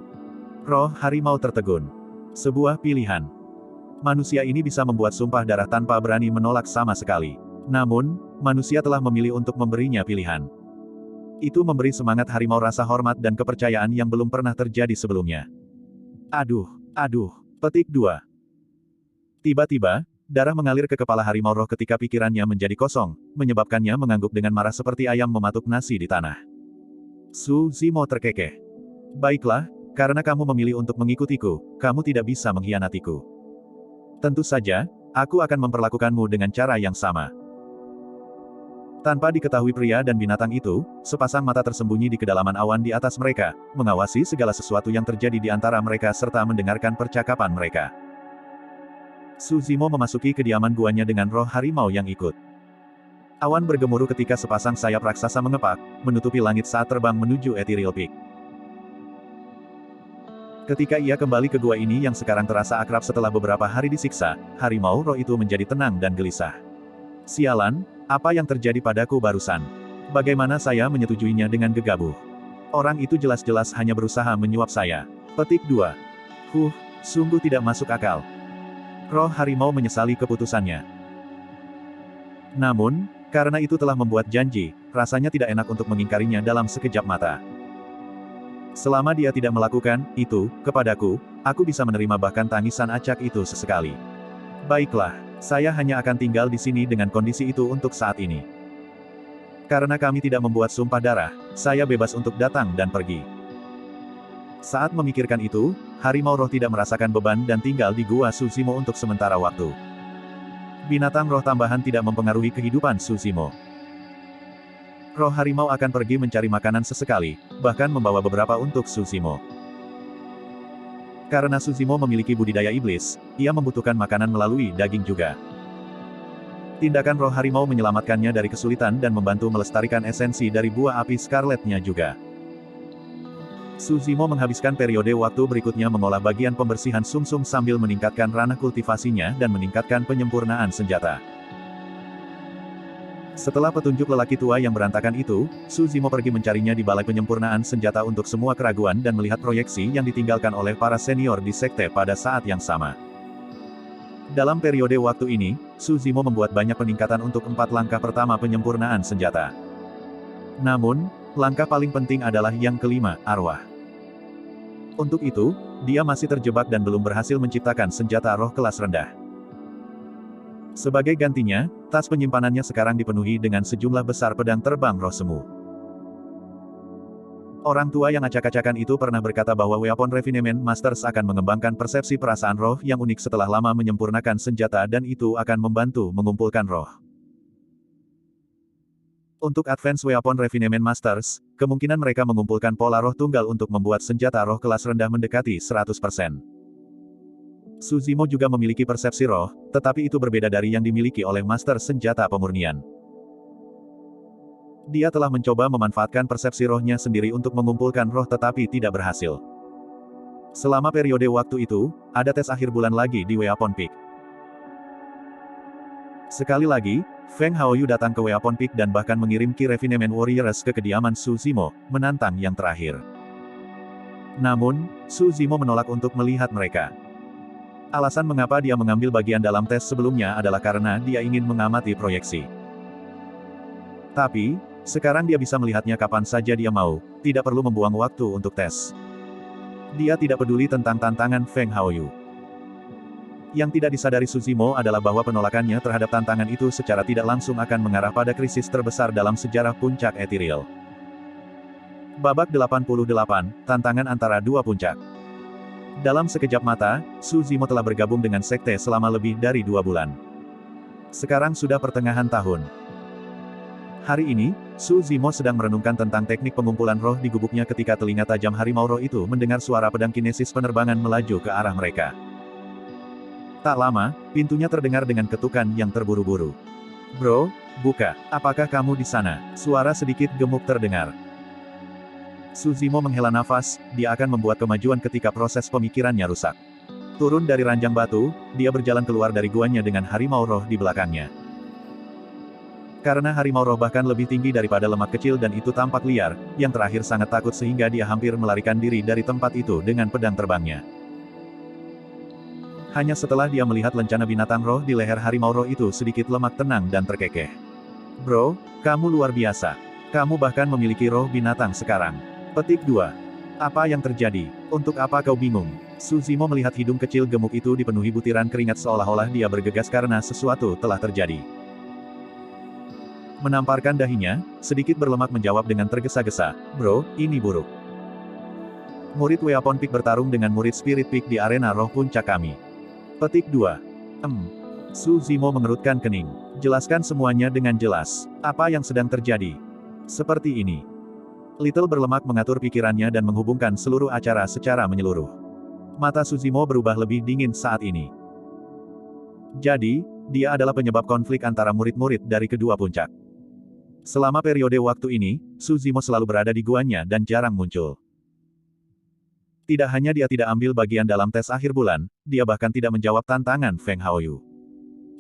Roh harimau tertegun. Sebuah pilihan. Manusia ini bisa membuat sumpah darah tanpa berani menolak sama sekali. Namun, manusia telah memilih untuk memberinya pilihan. Itu memberi semangat harimau rasa hormat dan kepercayaan yang belum pernah terjadi sebelumnya. Aduh. Petik 2. Tiba-tiba, darah mengalir ke kepala harimau roh ketika pikirannya menjadi kosong, menyebabkannya mengangguk dengan marah seperti ayam mematuk nasi di tanah. Su Zimo terkekeh. Baiklah, karena kamu memilih untuk mengikutiku, kamu tidak bisa mengkhianatiku. Tentu saja, aku akan memperlakukanmu dengan cara yang sama. Tanpa diketahui pria dan binatang itu, sepasang mata tersembunyi di kedalaman awan di atas mereka, mengawasi segala sesuatu yang terjadi di antara mereka serta mendengarkan percakapan mereka. Su Zimo memasuki kediaman guanya dengan roh harimau yang ikut. Awan bergemuruh ketika sepasang sayap raksasa mengepak, menutupi langit saat terbang menuju Ethereal Peak. Ketika ia kembali ke gua ini yang sekarang terasa akrab setelah beberapa hari disiksa, harimau roh itu menjadi tenang dan gelisah. Sialan, apa yang terjadi padaku barusan? Bagaimana saya menyetujuinya dengan gegabah? Orang itu jelas-jelas hanya berusaha menyuap saya. Petik 2. Sungguh tidak masuk akal. Roh harimau menyesali keputusannya. Namun, karena itu telah membuat janji, rasanya tidak enak untuk mengingkarinya dalam sekejap mata. Selama dia tidak melakukan itu kepadaku, aku bisa menerima bahkan tangisan acak itu sesekali. Baiklah, saya hanya akan tinggal di sini dengan kondisi itu untuk saat ini. Karena kami tidak membuat sumpah darah, saya bebas untuk datang dan pergi. Saat memikirkan itu, harimau roh tidak merasakan beban dan tinggal di gua Su Zimo untuk sementara waktu. Binatang roh tambahan tidak mempengaruhi kehidupan Su Zimo. Roh harimau akan pergi mencari makanan sesekali, bahkan membawa beberapa untuk Su Zimo. Karena Su Zimo memiliki budidaya iblis, ia membutuhkan makanan melalui daging juga. Tindakan roh harimau menyelamatkannya dari kesulitan dan membantu melestarikan esensi dari buah api Scarlet-nya juga. Su Zimo menghabiskan periode waktu berikutnya mengolah bagian pembersihan sumsum sambil meningkatkan ranah kultivasinya dan meningkatkan penyempurnaan senjata. Setelah petunjuk lelaki tua yang berantakan itu, Su Zimo pergi mencarinya di balai penyempurnaan senjata untuk semua keraguan dan melihat proyeksi yang ditinggalkan oleh para senior di sekte pada saat yang sama. Dalam periode waktu ini, Su Zimo membuat banyak peningkatan untuk 4 langkah pertama penyempurnaan senjata. Namun, langkah paling penting adalah yang kelima, arwah. Untuk itu, dia masih terjebak dan belum berhasil menciptakan senjata roh kelas rendah. Sebagai gantinya, tas penyimpanannya sekarang dipenuhi dengan sejumlah besar pedang terbang roh semu. Orang tua yang acak-acakan itu pernah berkata bahwa Weapon Refinement Masters akan mengembangkan persepsi perasaan roh yang unik setelah lama menyempurnakan senjata dan itu akan membantu mengumpulkan roh. Untuk Advanced Weapon Refinement Masters, kemungkinan mereka mengumpulkan pola roh tunggal untuk membuat senjata roh kelas rendah mendekati 100%. Su Zimo juga memiliki persepsi roh, tetapi itu berbeda dari yang dimiliki oleh Master Senjata Pemurnian. Dia telah mencoba memanfaatkan persepsi rohnya sendiri untuk mengumpulkan roh tetapi tidak berhasil. Selama periode waktu itu, ada tes akhir bulan lagi di Weapon Peak. Sekali lagi, Feng Haoyu datang ke Weapon Peak dan bahkan mengirim Key Refinement Warriors ke kediaman Su Zimo, menantang yang terakhir. Namun, Su Zimo menolak untuk melihat mereka. Alasan mengapa dia mengambil bagian dalam tes sebelumnya adalah karena dia ingin mengamati proyeksi. Tapi, sekarang dia bisa melihatnya kapan saja dia mau, tidak perlu membuang waktu untuk tes. Dia tidak peduli tentang tantangan Feng Haoyu. Yang tidak disadari Su Zimo adalah bahwa penolakannya terhadap tantangan itu secara tidak langsung akan mengarah pada krisis terbesar dalam sejarah puncak ethereal. Babak 88, tantangan antara dua puncak. Dalam sekejap mata, Su Zimo telah bergabung dengan sekte selama lebih dari 2 bulan. Sekarang sudah pertengahan tahun. Hari ini, Su Zimo sedang merenungkan tentang teknik pengumpulan roh di gubuknya ketika telinga tajam harimau roh itu mendengar suara pedang kinesis penerbangan melaju ke arah mereka. Tak lama, pintunya terdengar dengan ketukan yang terburu-buru. "Bro, buka, apakah kamu di sana?" Suara sedikit gemuk terdengar. Su Zimo menghela nafas, dia akan membuat kemajuan ketika proses pemikirannya rusak. Turun dari ranjang batu, dia berjalan keluar dari guanya dengan harimau roh di belakangnya. Karena harimau roh bahkan lebih tinggi daripada lemak kecil dan itu tampak liar, yang terakhir sangat takut sehingga dia hampir melarikan diri dari tempat itu dengan pedang terbangnya. Hanya setelah dia melihat lencana binatang roh di leher harimau roh itu sedikit lemak tenang dan terkekeh. "Bro, kamu luar biasa. Kamu bahkan memiliki roh binatang sekarang." Petik 2. Apa yang terjadi? Untuk apa kau bingung? Su Zimo melihat hidung kecil gemuk itu dipenuhi butiran keringat seolah-olah dia bergegas karena sesuatu telah terjadi. Menamparkan dahinya, sedikit berlemak menjawab dengan tergesa-gesa, "Bro, ini buruk. Murid Weapon Peak bertarung dengan murid Spirit Peak di arena roh puncak kami." Petik 2. Su Zimo mengerutkan kening. Jelaskan semuanya dengan jelas. Apa yang sedang terjadi? Seperti ini. Little berlemak mengatur pikirannya dan menghubungkan seluruh acara secara menyeluruh. Mata Su Zimo berubah lebih dingin saat ini. Jadi, dia adalah penyebab konflik antara murid-murid dari kedua puncak. Selama periode waktu ini, Su Zimo selalu berada di guanya dan jarang muncul. Tidak hanya dia tidak ambil bagian dalam tes akhir bulan, dia bahkan tidak menjawab tantangan Feng Haoyu.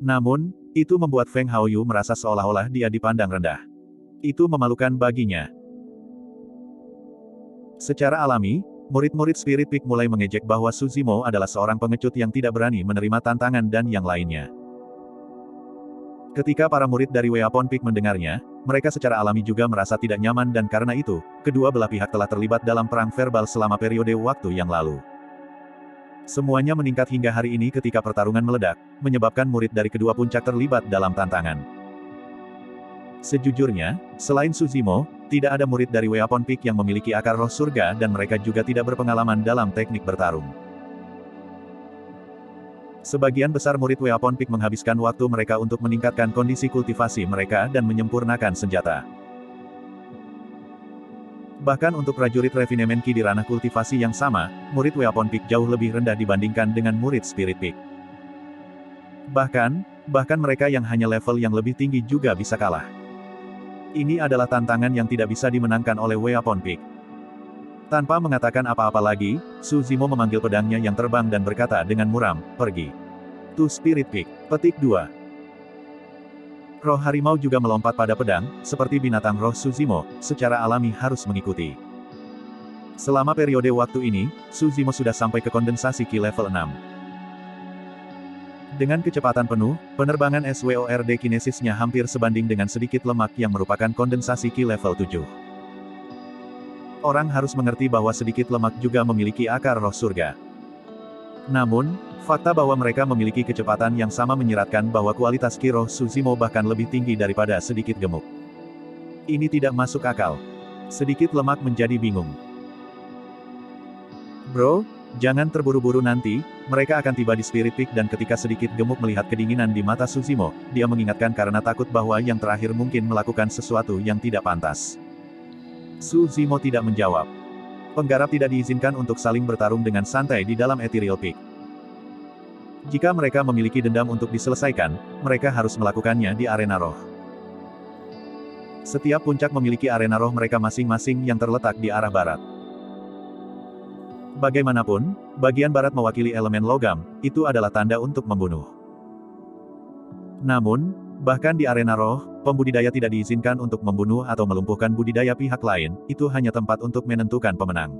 Namun, itu membuat Feng Haoyu merasa seolah-olah dia dipandang rendah. Itu memalukan baginya. Secara alami, murid-murid Spirit Peak mulai mengejek bahwa Su Zimo adalah seorang pengecut yang tidak berani menerima tantangan dan yang lainnya. Ketika para murid dari Weapon Peak mendengarnya, mereka secara alami juga merasa tidak nyaman dan karena itu, kedua belah pihak telah terlibat dalam perang verbal selama periode waktu yang lalu. Semuanya meningkat hingga hari ini ketika pertarungan meledak, menyebabkan murid dari kedua puncak terlibat dalam tantangan. Sejujurnya, selain Su Zimo, tidak ada murid dari Weapon Peak yang memiliki akar roh surga dan mereka juga tidak berpengalaman dalam teknik bertarung. Sebagian besar murid Weapon Peak menghabiskan waktu mereka untuk meningkatkan kondisi kultivasi mereka dan menyempurnakan senjata. Bahkan untuk prajurit Refinement Ki di ranah kultivasi yang sama, murid Weapon Peak jauh lebih rendah dibandingkan dengan murid Spirit Peak. Bahkan mereka yang hanya level yang lebih tinggi juga bisa kalah. Ini adalah tantangan yang tidak bisa dimenangkan oleh Weapon Peak. Tanpa mengatakan apa-apa lagi, Su Zimo memanggil pedangnya yang terbang dan berkata dengan muram, "Pergi. To Spirit Peak." Petik 2. Roh harimau juga melompat pada pedang, seperti binatang roh Su Zimo, secara alami harus mengikuti. Selama periode waktu ini, Su Zimo sudah sampai ke kondensasi Ki level 6. Dengan kecepatan penuh, penerbangan SWORD kinesisnya hampir sebanding dengan sedikit lemak yang merupakan kondensasi Ki level 7. Orang harus mengerti bahwa sedikit lemak juga memiliki akar roh surga. Namun, fakta bahwa mereka memiliki kecepatan yang sama menyiratkan bahwa kualitas Ki roh Su Zimo bahkan lebih tinggi daripada sedikit gemuk. Ini tidak masuk akal. Sedikit lemak menjadi bingung. "Bro, jangan terburu-buru nanti, mereka akan tiba di Spirit Peak dan ketika sedikit gemuk melihat kedinginan di mata Su Zimo, dia mengingatkan karena takut bahwa yang terakhir mungkin melakukan sesuatu yang tidak pantas." Su Zimo tidak menjawab. Penggarap tidak diizinkan untuk saling bertarung dengan santai di dalam Ethereal Peak. Jika mereka memiliki dendam untuk diselesaikan, mereka harus melakukannya di arena roh. Setiap puncak memiliki arena roh mereka masing-masing yang terletak di arah barat. Bagaimanapun, bagian barat mewakili elemen logam, itu adalah tanda untuk membunuh. Namun, bahkan di arena roh, pembudidaya tidak diizinkan untuk membunuh atau melumpuhkan budidaya pihak lain, itu hanya tempat untuk menentukan pemenang.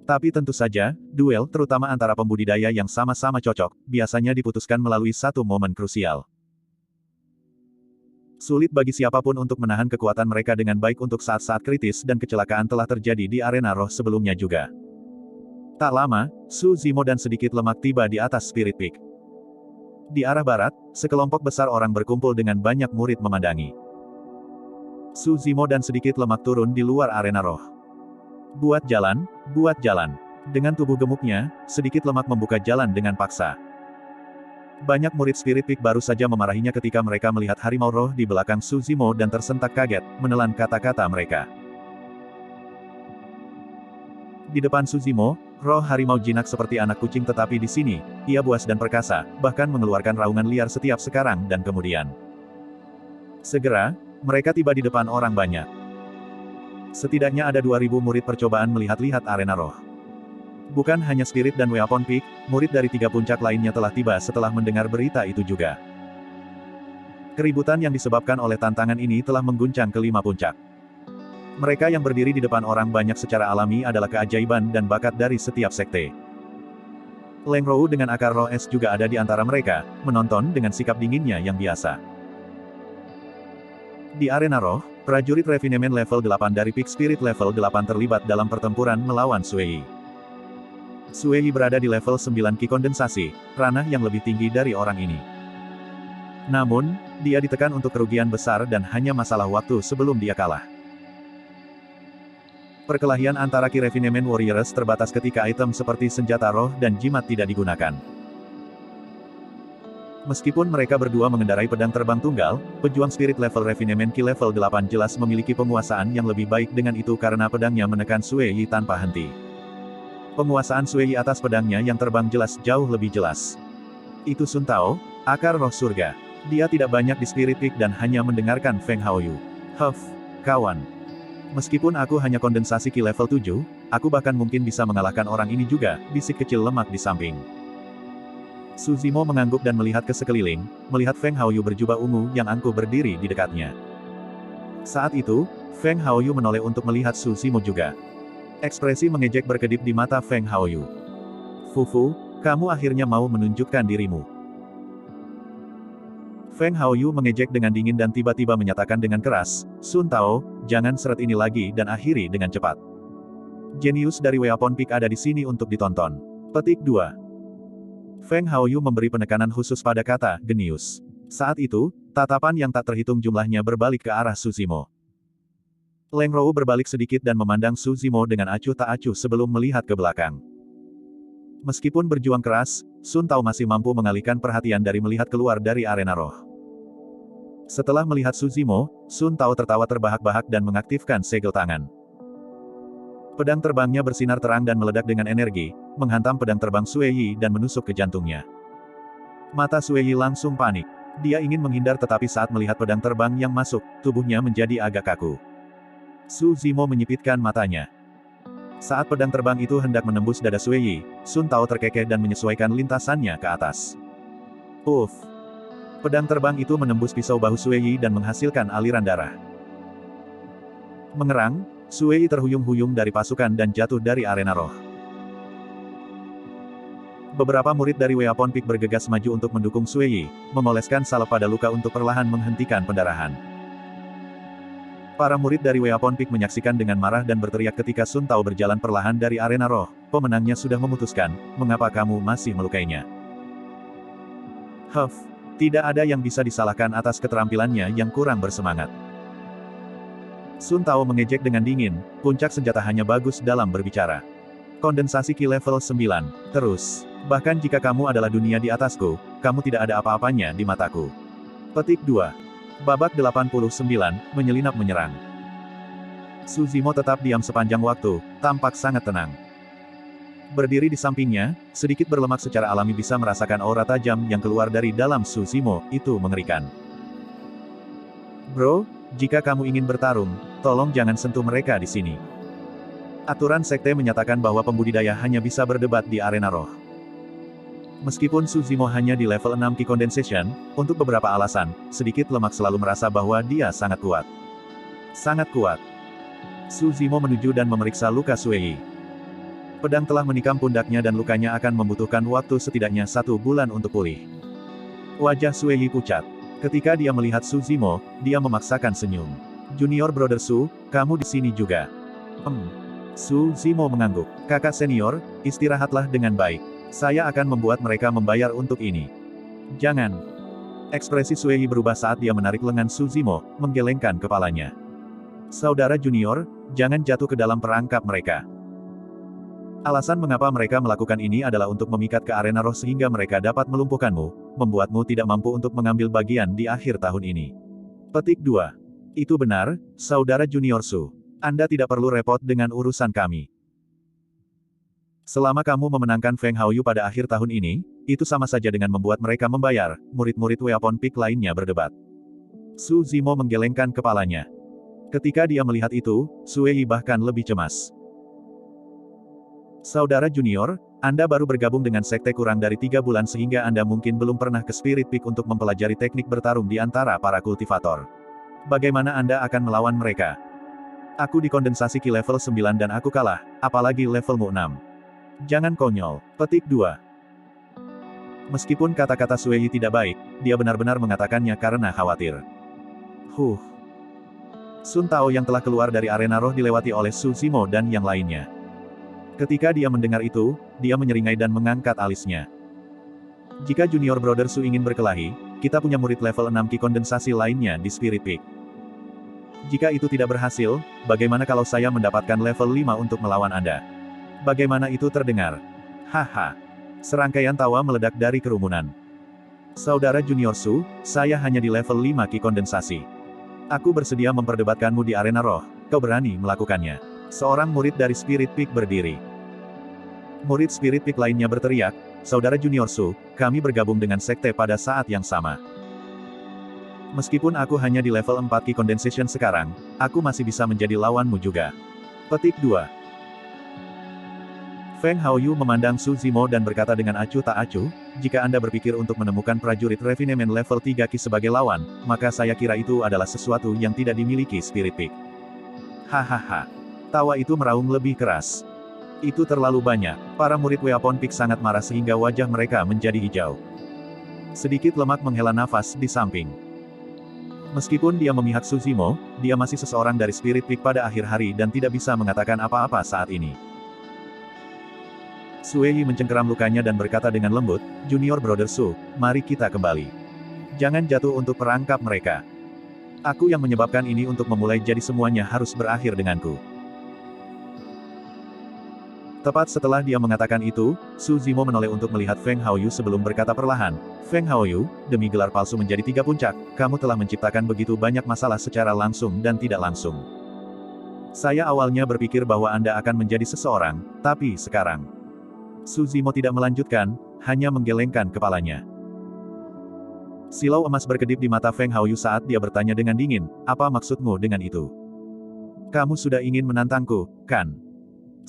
Tapi tentu saja, duel terutama antara pembudidaya yang sama-sama cocok, biasanya diputuskan melalui satu momen krusial. Sulit bagi siapapun untuk menahan kekuatan mereka dengan baik untuk saat-saat kritis dan kecelakaan telah terjadi di arena roh sebelumnya juga. Tak lama, Su Zimo dan sedikit lemak tiba di atas Spirit Peak. Di arah barat, sekelompok besar orang berkumpul dengan banyak murid memandangi. Su Zimo dan sedikit lemak turun di luar arena roh. Buat jalan, buat jalan. Dengan tubuh gemuknya, sedikit lemak membuka jalan dengan paksa. Banyak murid Spirit Peak baru saja memarahinya ketika mereka melihat harimau roh di belakang Su Zimo dan tersentak kaget, menelan kata-kata mereka. Di depan Su Zimo, roh harimau jinak seperti anak kucing tetapi di sini, ia buas dan perkasa, bahkan mengeluarkan raungan liar setiap sekarang dan kemudian. Segera, mereka tiba di depan orang banyak. Setidaknya ada 2000 murid percobaan melihat-lihat arena roh. Bukan hanya Spirit dan Weapon Peak, murid dari 3 puncak lainnya telah tiba setelah mendengar berita itu juga. Keributan yang disebabkan oleh tantangan ini telah mengguncang ke-5 puncak. Mereka yang berdiri di depan orang banyak secara alami adalah keajaiban dan bakat dari setiap sekte. Leng Rou dengan akar roh es juga ada di antara mereka, menonton dengan sikap dinginnya yang biasa. Di arena roh, prajurit refinemen level 8 dari Peak Spirit level 8 terlibat dalam pertempuran melawan Suei. Suei berada di level 9 Ki kondensasi, ranah yang lebih tinggi dari orang ini. Namun, dia ditekan untuk kerugian besar dan hanya masalah waktu sebelum dia kalah. Perkelahian antara Ki Refinemen Warriors terbatas ketika item seperti senjata roh dan jimat tidak digunakan. Meskipun mereka berdua mengendarai pedang terbang tunggal, pejuang Spirit level Refinemen Ki level 8 jelas memiliki penguasaan yang lebih baik dengan itu karena pedangnya menekan Suei tanpa henti. Penguasaan Suei atas pedangnya yang terbang jelas jauh lebih jelas. Itu Sun Tao, akar roh surga. Dia tidak banyak di Spirit Peak dan hanya mendengarkan Feng Haoyu. Huff, kawan. Meskipun aku hanya kondensasi Ki level 7, aku bahkan mungkin bisa mengalahkan orang ini juga, bisik kecil lemak di samping. Su Zimo mengangguk dan melihat ke sekeliling, melihat Feng Haoyu berjubah ungu yang angkuh berdiri di dekatnya. Saat itu, Feng Haoyu menoleh untuk melihat Su Zimo juga. Ekspresi mengejek berkedip di mata Feng Haoyu. Fufu, kamu akhirnya mau menunjukkan dirimu. Feng Haoyu mengejek dengan dingin dan tiba-tiba menyatakan dengan keras, Sun Tao, jangan seret ini lagi dan akhiri dengan cepat. Jenius dari Weapon Peak ada di sini untuk ditonton. Petik 2. Feng Haoyu memberi penekanan khusus pada kata, genius. Saat itu, tatapan yang tak terhitung jumlahnya berbalik ke arah Su Zimo. Leng Rou berbalik sedikit dan memandang Su Zimo dengan acuh tak acuh sebelum melihat ke belakang. Meskipun berjuang keras, Sun Tao masih mampu mengalihkan perhatian dari melihat keluar dari arena roh. Setelah melihat Su Zimo, Sun Tao tertawa terbahak-bahak dan mengaktifkan segel tangan. Pedang terbangnya bersinar terang dan meledak dengan energi, menghantam pedang terbang Suei dan menusuk ke jantungnya. Mata Suei langsung panik. Dia ingin menghindar tetapi saat melihat pedang terbang yang masuk, tubuhnya menjadi agak kaku. Su Zimo menyipitkan matanya. Saat pedang terbang itu hendak menembus dada Suei, Sun Tao terkekeh dan menyesuaikan lintasannya ke atas. Uff! Pedang terbang itu menembus pisau bahu Suei dan menghasilkan aliran darah. Mengerang, Suei terhuyung-huyung dari pasukan dan jatuh dari arena roh. Beberapa murid dari Weapon Peak bergegas maju untuk mendukung Suei, memoleskan salep pada luka untuk perlahan menghentikan pendarahan. Para murid dari Weapon Peak menyaksikan dengan marah dan berteriak ketika Sun Tao berjalan perlahan dari arena roh. Pemenangnya sudah memutuskan, mengapa kamu masih melukainya? Huff, tidak ada yang bisa disalahkan atas keterampilannya yang kurang bersemangat. Sun Tao mengejek dengan dingin, puncak senjata hanya bagus dalam berbicara. Kondensasi Ki level 9, terus. Bahkan jika kamu adalah dunia di atasku, kamu tidak ada apa-apanya di mataku. Petik 2. Babak 89, menyelinap menyerang. Su Zimo tetap diam sepanjang waktu, tampak sangat tenang. Berdiri di sampingnya, sedikit berlemak secara alami bisa merasakan aura tajam yang keluar dari dalam Su Zimo, itu mengerikan. Bro, jika kamu ingin bertarung, tolong jangan sentuh mereka di sini. Aturan sekte menyatakan bahwa pembudidaya hanya bisa berdebat di arena roh. Meskipun Su Zimo hanya di level 6 Ki Condensation, untuk beberapa alasan, sedikit lemak selalu merasa bahwa dia sangat kuat. Sangat kuat. Su Zimo menuju dan memeriksa luka Sui. Pedang telah menikam pundaknya dan lukanya akan membutuhkan waktu setidaknya 1 bulan untuk pulih. Wajah Sui pucat. Ketika dia melihat Su Zimo, dia memaksakan senyum. Junior Brother Su, kamu di sini juga. Su Zimo mengangguk. Kakak senior, istirahatlah dengan baik. Saya akan membuat mereka membayar untuk ini. Jangan. Ekspresi Sui berubah saat dia menarik lengan Su Zimo, menggelengkan kepalanya. Saudara junior, jangan jatuh ke dalam perangkap mereka. Alasan mengapa mereka melakukan ini adalah untuk memikat ke arena roh sehingga mereka dapat melumpuhkanmu, membuatmu tidak mampu untuk mengambil bagian di akhir tahun ini. Petik 2. Itu benar, Saudara Junior Su. Anda tidak perlu repot dengan urusan kami. Selama kamu memenangkan Feng Haoyu pada akhir tahun ini, itu sama saja dengan membuat mereka membayar, murid-murid Weapon Peak lainnya berdebat. Su Zimo menggelengkan kepalanya. Ketika dia melihat itu, Sui bahkan lebih cemas. Saudara junior, Anda baru bergabung dengan sekte kurang dari 3 bulan sehingga Anda mungkin belum pernah ke Spirit Peak untuk mempelajari teknik bertarung di antara para kultivator. Bagaimana Anda akan melawan mereka? Aku dikondensasi Ki level 9 dan aku kalah, apalagi levelmu 6. Jangan konyol. Petik 2. Meskipun kata-kata Sui tidak baik, dia benar-benar mengatakannya karena khawatir. Sun Tao yang telah keluar dari arena roh dilewati oleh Su Zimo dan yang lainnya. Ketika dia mendengar itu, dia menyeringai dan mengangkat alisnya. Jika Junior Brother Su ingin berkelahi, kita punya murid level 6 Ki Kondensasi lainnya di Spirit Peak. Jika itu tidak berhasil, bagaimana kalau saya mendapatkan level 5 untuk melawan Anda? Bagaimana itu terdengar? Haha. Serangkaian tawa meledak dari kerumunan. Saudara Junior Su, saya hanya di level 5 Ki Kondensasi. Aku bersedia memperdebatkanmu di arena roh, kau berani melakukannya. Seorang murid dari Spirit Peak berdiri. Murid Spirit Peak lainnya berteriak, Saudara Junior Su, kami bergabung dengan sekte pada saat yang sama. Meskipun aku hanya di level 4 Ki Condensation sekarang, aku masih bisa menjadi lawanmu juga. Petik 2. Feng Haoyu memandang Su Zimo dan berkata dengan acuh tak acuh, jika Anda berpikir untuk menemukan prajurit refinement level 3 Ki sebagai lawan, maka saya kira itu adalah sesuatu yang tidak dimiliki Spirit Peak. Hahaha. Tawa itu meraung lebih keras. Itu terlalu banyak. Para murid Weapon Peak sangat marah sehingga wajah mereka menjadi hijau. Sedikit lemak menghela nafas di samping. Meskipun dia memihak Su Zimo, dia masih seseorang dari Spirit Peak pada akhir hari dan tidak bisa mengatakan apa-apa saat ini. Sui mencengkeram lukanya dan berkata dengan lembut, Junior Brother Su, mari kita kembali. Jangan jatuh untuk perangkap mereka. Aku yang menyebabkan ini untuk memulai jadi semuanya harus berakhir denganku. Tepat setelah dia mengatakan itu, Su Zimo menoleh untuk melihat Feng Haoyu sebelum berkata perlahan, Feng Haoyu, demi gelar palsu menjadi 3 puncak, kamu telah menciptakan begitu banyak masalah secara langsung dan tidak langsung. Saya awalnya berpikir bahwa Anda akan menjadi seseorang, tapi sekarang. Su Zimo tidak melanjutkan, hanya menggelengkan kepalanya. Silau emas berkedip di mata Feng Haoyu saat dia bertanya dengan dingin, apa maksudmu dengan itu? Kamu sudah ingin menantangku, kan?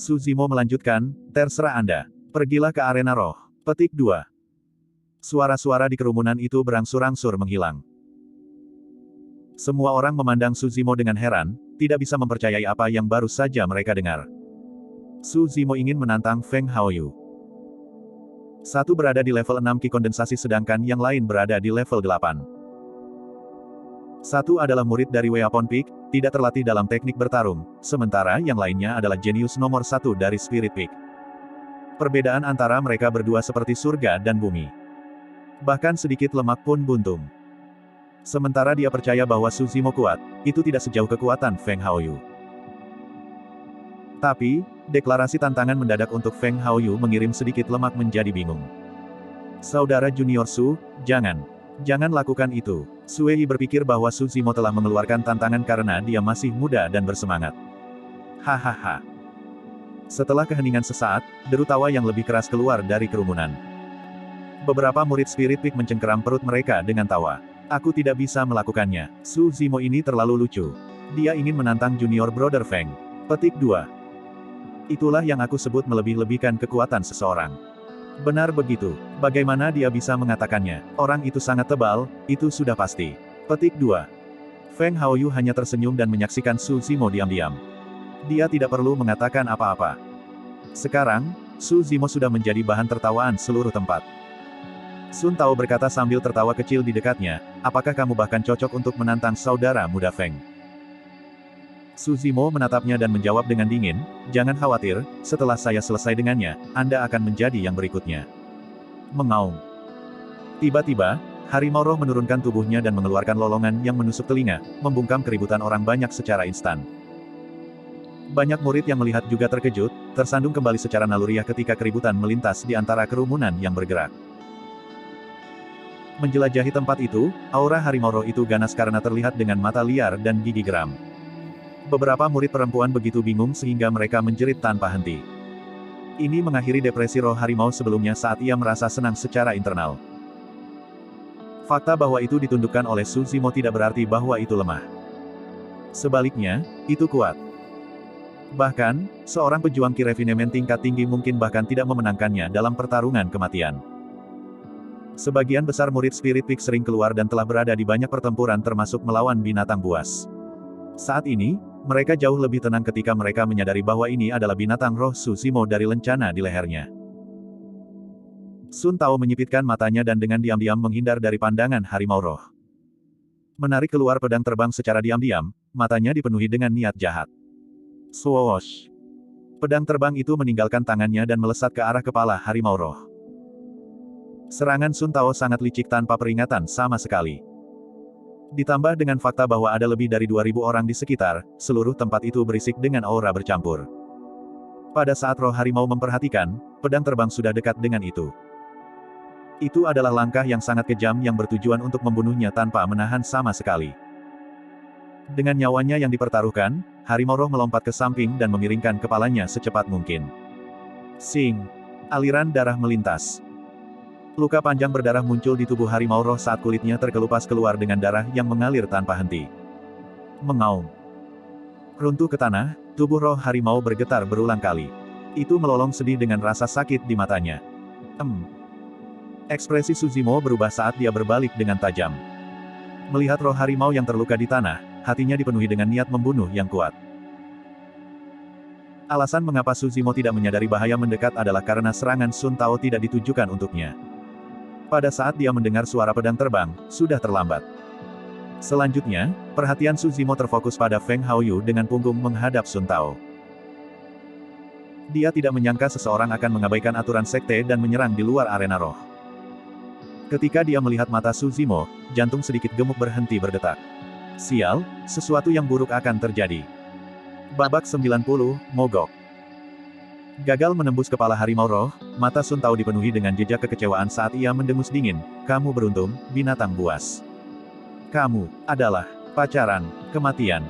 Su Zimo melanjutkan, terserah Anda. Pergilah ke arena roh. Petik 2. Suara-suara di kerumunan itu berangsur-angsur menghilang. Semua orang memandang Su Zimo dengan heran, tidak bisa mempercayai apa yang baru saja mereka dengar. Su Zimo ingin menantang Feng Haoyu. Satu berada di level 6 Ki Kondensasi sedangkan yang lain berada di level 8. Satu adalah murid dari Weapon Peak, tidak terlatih dalam teknik bertarung, sementara yang lainnya adalah jenius nomor 1 dari Spirit Peak. Perbedaan antara mereka berdua seperti surga dan bumi. Bahkan sedikit lemak pun buntung. Sementara dia percaya bahwa Su Zimo kuat, itu tidak sejauh kekuatan Feng Haoyu. Tapi, deklarasi tantangan mendadak untuk Feng Haoyu mengirim sedikit lemak menjadi bingung. Saudara Junior Su, jangan. Jangan lakukan itu. Sui berpikir bahwa Su Zimo telah mengeluarkan tantangan karena dia masih muda dan bersemangat. Hahaha. Setelah keheningan sesaat, deru tawa yang lebih keras keluar dari kerumunan. Beberapa murid Spirit Peak mencengkeram perut mereka dengan tawa. Aku tidak bisa melakukannya. Su Zimo ini terlalu lucu. Dia ingin menantang Junior Brother Feng. Petik 2. Itulah yang aku sebut melebih-lebihkan kekuatan seseorang. Benar begitu. Bagaimana dia bisa mengatakannya? Orang itu sangat tebal, itu sudah pasti. Petik 2. Feng Haoyu hanya tersenyum dan menyaksikan Su Zimo diam-diam. Dia tidak perlu mengatakan apa-apa. Sekarang, Su Zimo sudah menjadi bahan tertawaan seluruh tempat. Sun Tao berkata sambil tertawa kecil di dekatnya, apakah kamu bahkan cocok untuk menantang saudara muda Feng? Su Zimo menatapnya dan menjawab dengan dingin, jangan khawatir, setelah saya selesai dengannya, Anda akan menjadi yang berikutnya. Mengaum. Tiba-tiba, harimau roh menurunkan tubuhnya dan mengeluarkan lolongan yang menusuk telinga, membungkam keributan orang banyak secara instan. Banyak murid yang melihat juga terkejut, tersandung kembali secara naluriah ketika keributan melintas di antara kerumunan yang bergerak. Menjelajahi tempat itu, aura harimau roh itu ganas karena terlihat dengan mata liar dan gigi geram. Beberapa murid perempuan begitu bingung sehingga mereka menjerit tanpa henti. Ini mengakhiri depresi roh harimau sebelumnya saat ia merasa senang secara internal. Fakta bahwa itu ditundukkan oleh Su Zimo tidak berarti bahwa itu lemah. Sebaliknya, itu kuat. Bahkan, seorang pejuang Ki Refinement tingkat tinggi mungkin bahkan tidak memenangkannya dalam pertarungan kematian. Sebagian besar murid Spirit Peak sering keluar dan telah berada di banyak pertempuran termasuk melawan binatang buas. Saat ini, mereka jauh lebih tenang ketika mereka menyadari bahwa ini adalah binatang roh Su Zimo dari lencana di lehernya. Sun Tao menyipitkan matanya dan dengan diam-diam menghindar dari pandangan harimau roh. Menarik keluar pedang terbang secara diam-diam, matanya dipenuhi dengan niat jahat. Swoosh! Pedang terbang itu meninggalkan tangannya dan melesat ke arah kepala harimau roh. Serangan Sun Tao sangat licik tanpa peringatan sama sekali. Ditambah dengan fakta bahwa ada lebih dari 2.000 orang di sekitar, seluruh tempat itu berisik dengan aura bercampur. Pada saat roh harimau memperhatikan, pedang terbang sudah dekat dengan itu. Itu adalah langkah yang sangat kejam yang bertujuan untuk membunuhnya tanpa menahan sama sekali. Dengan nyawanya yang dipertaruhkan, harimau roh melompat ke samping dan memiringkan kepalanya secepat mungkin. Sing! Aliran darah melintas. Luka panjang berdarah muncul di tubuh harimau roh saat kulitnya terkelupas keluar dengan darah yang mengalir tanpa henti. Mengaum. Runtuh ke tanah, tubuh roh harimau bergetar berulang kali. Itu melolong sedih dengan rasa sakit di matanya. Ekspresi Su Zimo berubah saat dia berbalik dengan tajam. Melihat roh harimau yang terluka di tanah, hatinya dipenuhi dengan niat membunuh yang kuat. Alasan mengapa Su Zimo tidak menyadari bahaya mendekat adalah karena serangan Sun Tao tidak ditujukan untuknya. Pada saat dia mendengar suara pedang terbang, sudah terlambat. Selanjutnya, perhatian Su Zimo terfokus pada Feng Haoyu dengan punggung menghadap Sun Tao. Dia tidak menyangka seseorang akan mengabaikan aturan sekte dan menyerang di luar arena roh. Ketika dia melihat mata Su Zimo, jantung sedikit gemuk berhenti berdetak. Sial, sesuatu yang buruk akan terjadi. Babak 90, Mogok. Gagal menembus kepala harimau roh, mata Sun Tao dipenuhi dengan jejak kekecewaan saat ia mendengus dingin. Kamu beruntung, binatang buas. Kamu adalah pacaran kematian.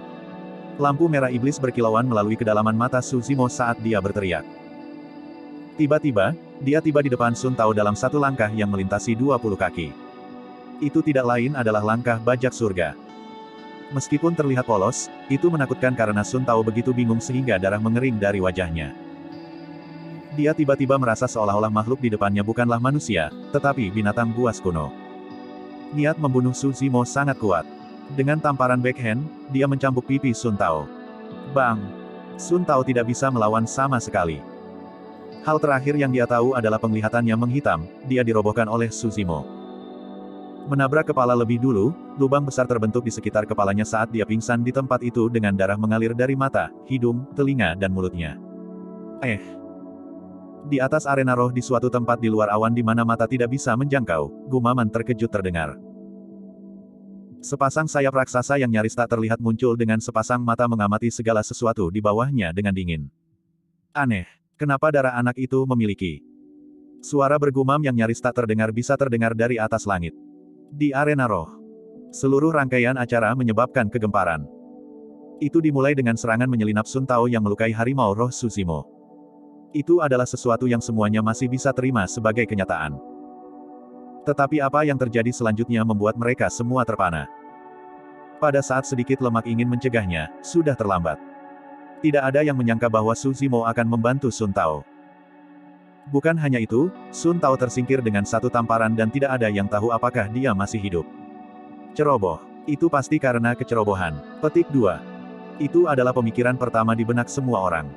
Lampu merah iblis berkilauan melalui kedalaman mata Su Zimo saat dia berteriak. Tiba-tiba, dia tiba di depan Sun Tao dalam satu langkah yang melintasi 20 kaki. Itu tidak lain adalah langkah bajak surga. Meskipun terlihat polos, itu menakutkan karena Sun Tao begitu bingung sehingga darah mengering dari wajahnya. Dia tiba-tiba merasa seolah-olah makhluk di depannya bukanlah manusia, tetapi binatang buas kuno. Niat membunuh Su Zimo sangat kuat. Dengan tamparan backhand, dia mencambuk pipi Sun Tao. Bang! Sun Tao tidak bisa melawan sama sekali. Hal terakhir yang dia tahu adalah penglihatannya menghitam, dia dirobohkan oleh Su Zimo. Menabrak kepala lebih dulu, lubang besar terbentuk di sekitar kepalanya saat dia pingsan di tempat itu dengan darah mengalir dari mata, hidung, telinga dan mulutnya. Di atas arena roh di suatu tempat di luar awan di mana mata tidak bisa menjangkau, gumaman terkejut terdengar. Sepasang sayap raksasa yang nyaris tak terlihat muncul dengan sepasang mata mengamati segala sesuatu di bawahnya dengan dingin. Aneh, kenapa darah anak itu memiliki? Suara bergumam yang nyaris tak terdengar bisa terdengar dari atas langit. Di arena roh, seluruh rangkaian acara menyebabkan kegemparan. Itu dimulai dengan serangan menyelinap Sun Tao yang melukai harimau roh Su Zimo. Itu adalah sesuatu yang semuanya masih bisa terima sebagai kenyataan. Tetapi apa yang terjadi selanjutnya membuat mereka semua terpana. Pada saat sedikit lemak ingin mencegahnya, sudah terlambat. Tidak ada yang menyangka bahwa Su Zimo akan membantu Sun Tao. Bukan hanya itu, Sun Tao tersingkir dengan satu tamparan dan tidak ada yang tahu apakah dia masih hidup. Ceroboh. Itu pasti karena kecerobohan. Petik 2. Itu adalah pemikiran pertama di benak semua orang.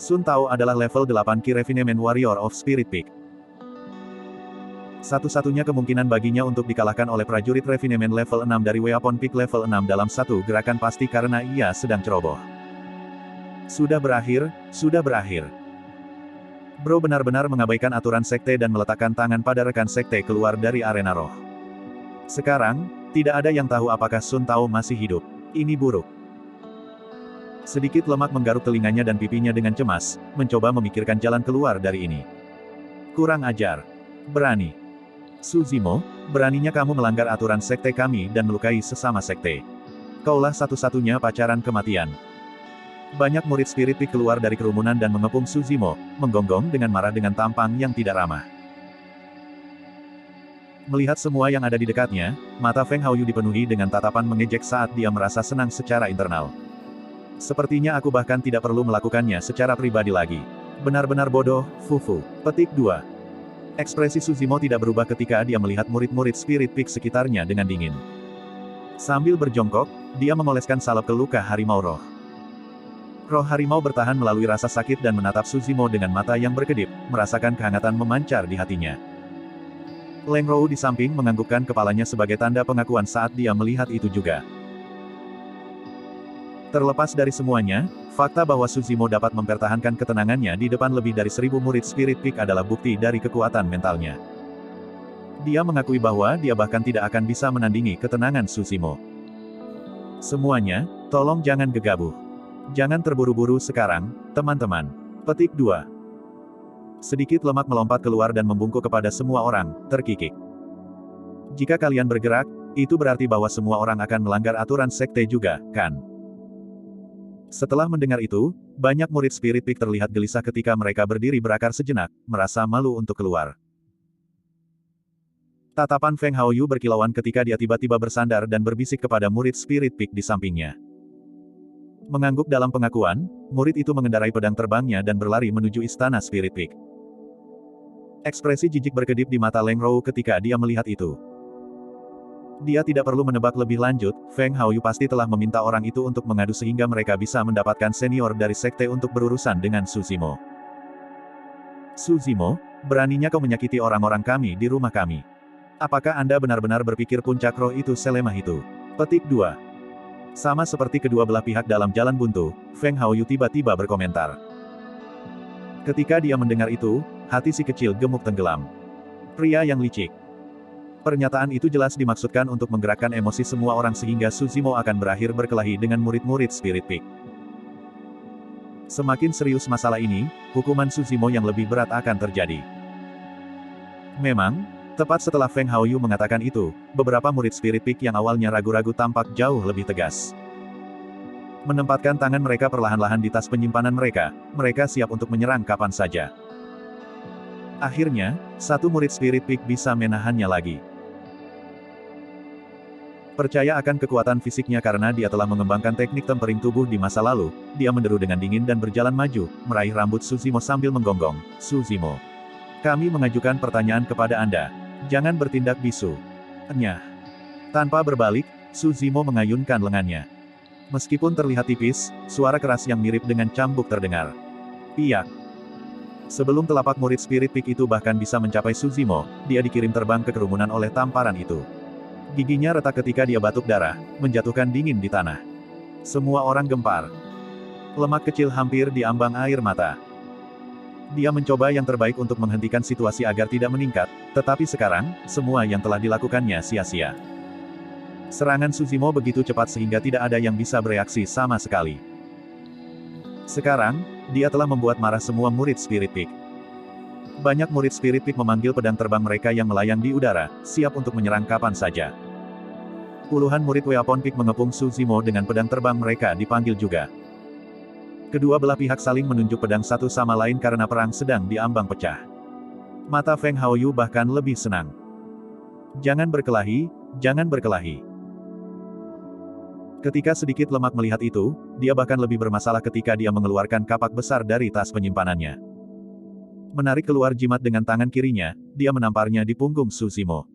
Sun Tao adalah level 8 Key Refinement Warrior of Spirit Peak. Satu-satunya kemungkinan baginya untuk dikalahkan oleh prajurit refinement level 6 dari Weapon Peak level 6 dalam satu gerakan pasti karena ia sedang ceroboh. Sudah berakhir, sudah berakhir. Bro benar-benar mengabaikan aturan sekte dan meletakkan tangan pada rekan sekte keluar dari arena roh. Sekarang, tidak ada yang tahu apakah Sun Tao masih hidup. Ini buruk. Sedikit lemak menggaruk telinganya dan pipinya dengan cemas, mencoba memikirkan jalan keluar dari ini. Kurang ajar. Berani. Suzimo, beraninya kamu melanggar aturan sekte kami dan melukai sesama sekte. Kaulah satu-satunya pacaran kematian. Banyak murid Spirit Peak keluar dari kerumunan dan mengepung Suzimo, menggonggong dengan marah dengan tampang yang tidak ramah. Melihat semua yang ada di dekatnya, mata Feng Haoyu dipenuhi dengan tatapan mengejek saat dia merasa senang secara internal. Sepertinya aku bahkan tidak perlu melakukannya secara pribadi lagi. Benar-benar bodoh, Fufu. Petik 2. Ekspresi Suzimo tidak berubah ketika dia melihat murid-murid Spirit Peak sekitarnya dengan dingin. Sambil berjongkok, dia mengoleskan salep ke luka harimau roh. Roh harimau bertahan melalui rasa sakit dan menatap Suzimo dengan mata yang berkedip, merasakan kehangatan memancar di hatinya. Leng Rou di samping menganggukkan kepalanya sebagai tanda pengakuan saat dia melihat itu juga. Terlepas dari semuanya, fakta bahwa Suzimo dapat mempertahankan ketenangannya di depan lebih dari 1000 murid Spirit Peak adalah bukti dari kekuatan mentalnya. Dia mengakui bahwa dia bahkan tidak akan bisa menandingi ketenangan Suzimo. Semuanya, tolong jangan gegabah. Jangan terburu-buru sekarang, teman-teman. Petik 2. Sedikit lemak melompat keluar dan membungkuk kepada semua orang, terkikik. Jika kalian bergerak, itu berarti bahwa semua orang akan melanggar aturan sekte juga, kan? Setelah mendengar itu, banyak murid Spirit Peak terlihat gelisah ketika mereka berdiri berakar sejenak, merasa malu untuk keluar. Tatapan Feng Haoyu berkilauan ketika dia tiba-tiba bersandar dan berbisik kepada murid Spirit Peak di sampingnya. Mengangguk dalam pengakuan, murid itu mengendarai pedang terbangnya dan berlari menuju istana Spirit Peak. Ekspresi jijik berkedip di mata Leng Rou ketika dia melihat itu. Dia tidak perlu menebak lebih lanjut, Feng Haoyu pasti telah meminta orang itu untuk mengadu sehingga mereka bisa mendapatkan senior dari sekte untuk berurusan dengan Suzimo. Suzimo, beraninya kau menyakiti orang-orang kami di rumah kami. Apakah Anda benar-benar berpikir puncak roh itu selemah itu? Petik 2. Sama seperti kedua belah pihak dalam jalan buntu, Feng Haoyu tiba-tiba berkomentar. Ketika dia mendengar itu, hati si kecil gemuk tenggelam. Pria yang licik. Pernyataan itu jelas dimaksudkan untuk menggerakkan emosi semua orang sehingga Suzimo akan berakhir berkelahi dengan murid-murid Spirit Peak. Semakin serius masalah ini, hukuman Suzimo yang lebih berat akan terjadi. Memang, tepat setelah Feng Haoyu mengatakan itu, beberapa murid Spirit Peak yang awalnya ragu-ragu tampak jauh lebih tegas. Menempatkan tangan mereka perlahan-lahan di tas penyimpanan mereka, mereka siap untuk menyerang kapan saja. Akhirnya, satu murid Spirit Peak bisa menahannya lagi. Percaya akan kekuatan fisiknya karena dia telah mengembangkan teknik tempering tubuh di masa lalu, dia menderu dengan dingin dan berjalan maju, meraih rambut Suzimo sambil menggonggong. Suzimo, kami mengajukan pertanyaan kepada Anda. Jangan bertindak bisu. Enyah. Tanpa berbalik, Suzimo mengayunkan lengannya. Meskipun terlihat tipis, suara keras yang mirip dengan cambuk terdengar. Piak. Sebelum telapak murid Spirit Peak itu bahkan bisa mencapai Suzimo, dia dikirim terbang ke kerumunan oleh tamparan itu. Giginya retak ketika dia batuk darah, menjatuhkan dingin di tanah. Semua orang gempar. Lemak kecil hampir diambang air mata. Dia mencoba yang terbaik untuk menghentikan situasi agar tidak meningkat, tetapi sekarang, semua yang telah dilakukannya sia-sia. Serangan Suzimo begitu cepat sehingga tidak ada yang bisa bereaksi sama sekali. Sekarang, dia telah membuat marah semua murid Spirit Peak. Banyak murid Spirit Peak memanggil pedang terbang mereka yang melayang di udara, siap untuk menyerang kapan saja. Puluhan murid Weapon Peak mengepung Suzimo dengan pedang terbang mereka dipanggil juga. Kedua belah pihak saling menunjuk pedang satu sama lain karena perang sedang diambang pecah. Mata Feng Haoyu bahkan lebih senang. Jangan berkelahi, jangan berkelahi. Ketika sedikit lemak melihat itu, dia bahkan lebih bermasalah ketika dia mengeluarkan kapak besar dari tas penyimpanannya. Menarik keluar jimat dengan tangan kirinya, dia menamparnya di punggung Susimo.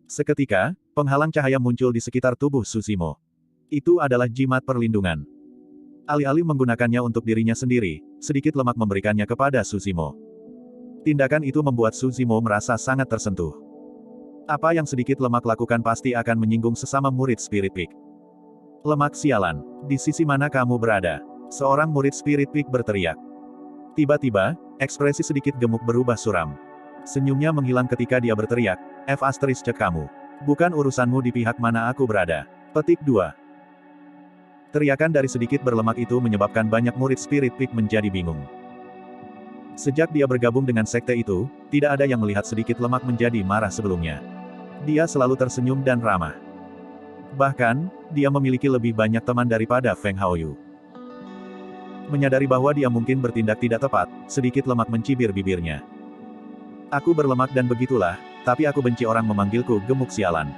Seketika, penghalang cahaya muncul di sekitar tubuh Susimo. Itu adalah jimat perlindungan. Alih-alih menggunakannya untuk dirinya sendiri, sedikit lemak memberikannya kepada Susimo. Tindakan itu membuat Susimo merasa sangat tersentuh. Apa yang sedikit lemak lakukan pasti akan menyinggung sesama murid Spirit Peak. Lemak sialan, di sisi mana kamu berada? Seorang murid Spirit Peak berteriak. Tiba-tiba, ekspresi sedikit gemuk berubah suram. Senyumnya menghilang ketika dia berteriak, cek kamu. Bukan urusanmu di pihak mana aku berada. Petik 2. Teriakan dari sedikit berlemak itu menyebabkan banyak murid Spirit Peak menjadi bingung. Sejak dia bergabung dengan sekte itu, tidak ada yang melihat sedikit lemak menjadi marah sebelumnya. Dia selalu tersenyum dan ramah. Bahkan, dia memiliki lebih banyak teman daripada Feng Haoyu. Menyadari bahwa dia mungkin bertindak tidak tepat, sedikit lemak mencibir bibirnya. Aku berlemak dan begitulah, tapi aku benci orang memanggilku gemuk sialan.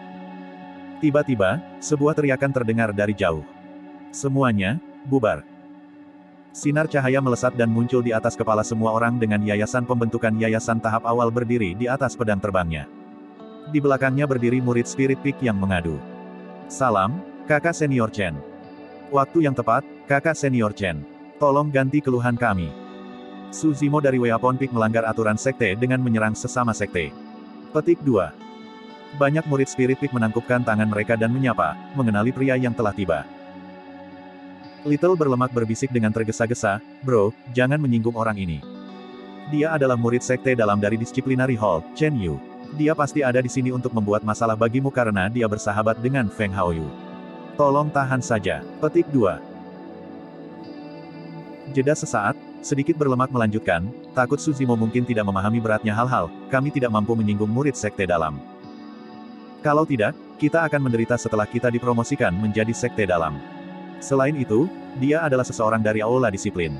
Tiba-tiba, sebuah teriakan terdengar dari jauh. Semuanya, bubar. Sinar cahaya melesat dan muncul di atas kepala semua orang dengan yayasan pembentukan yayasan tahap awal berdiri di atas pedang terbangnya. Di belakangnya berdiri murid Spirit Peak yang mengadu. Salam, kakak senior Chen. Waktu yang tepat, kakak senior Chen. Tolong ganti keluhan kami. Susimo dari Weapon Peak melanggar aturan sekte dengan menyerang sesama sekte. Petik 2. Banyak murid Spirit Peak menangkupkan tangan mereka dan menyapa, mengenali pria yang telah tiba. Little berlemak berbisik dengan tergesa-gesa, bro, jangan menyinggung orang ini. Dia adalah murid sekte dalam dari Disciplinary Hall, Chen Yu. Dia pasti ada di sini untuk membuat masalah bagimu karena dia bersahabat dengan Feng Haoyu. Tolong tahan saja. Petik 2. Jeda sesaat, sedikit berlemak melanjutkan, takut Susimo mungkin tidak memahami beratnya hal-hal, kami tidak mampu menyinggung murid sekte dalam. Kalau tidak, kita akan menderita setelah kita dipromosikan menjadi sekte dalam. Selain itu, dia adalah seseorang dari Aula Disiplin.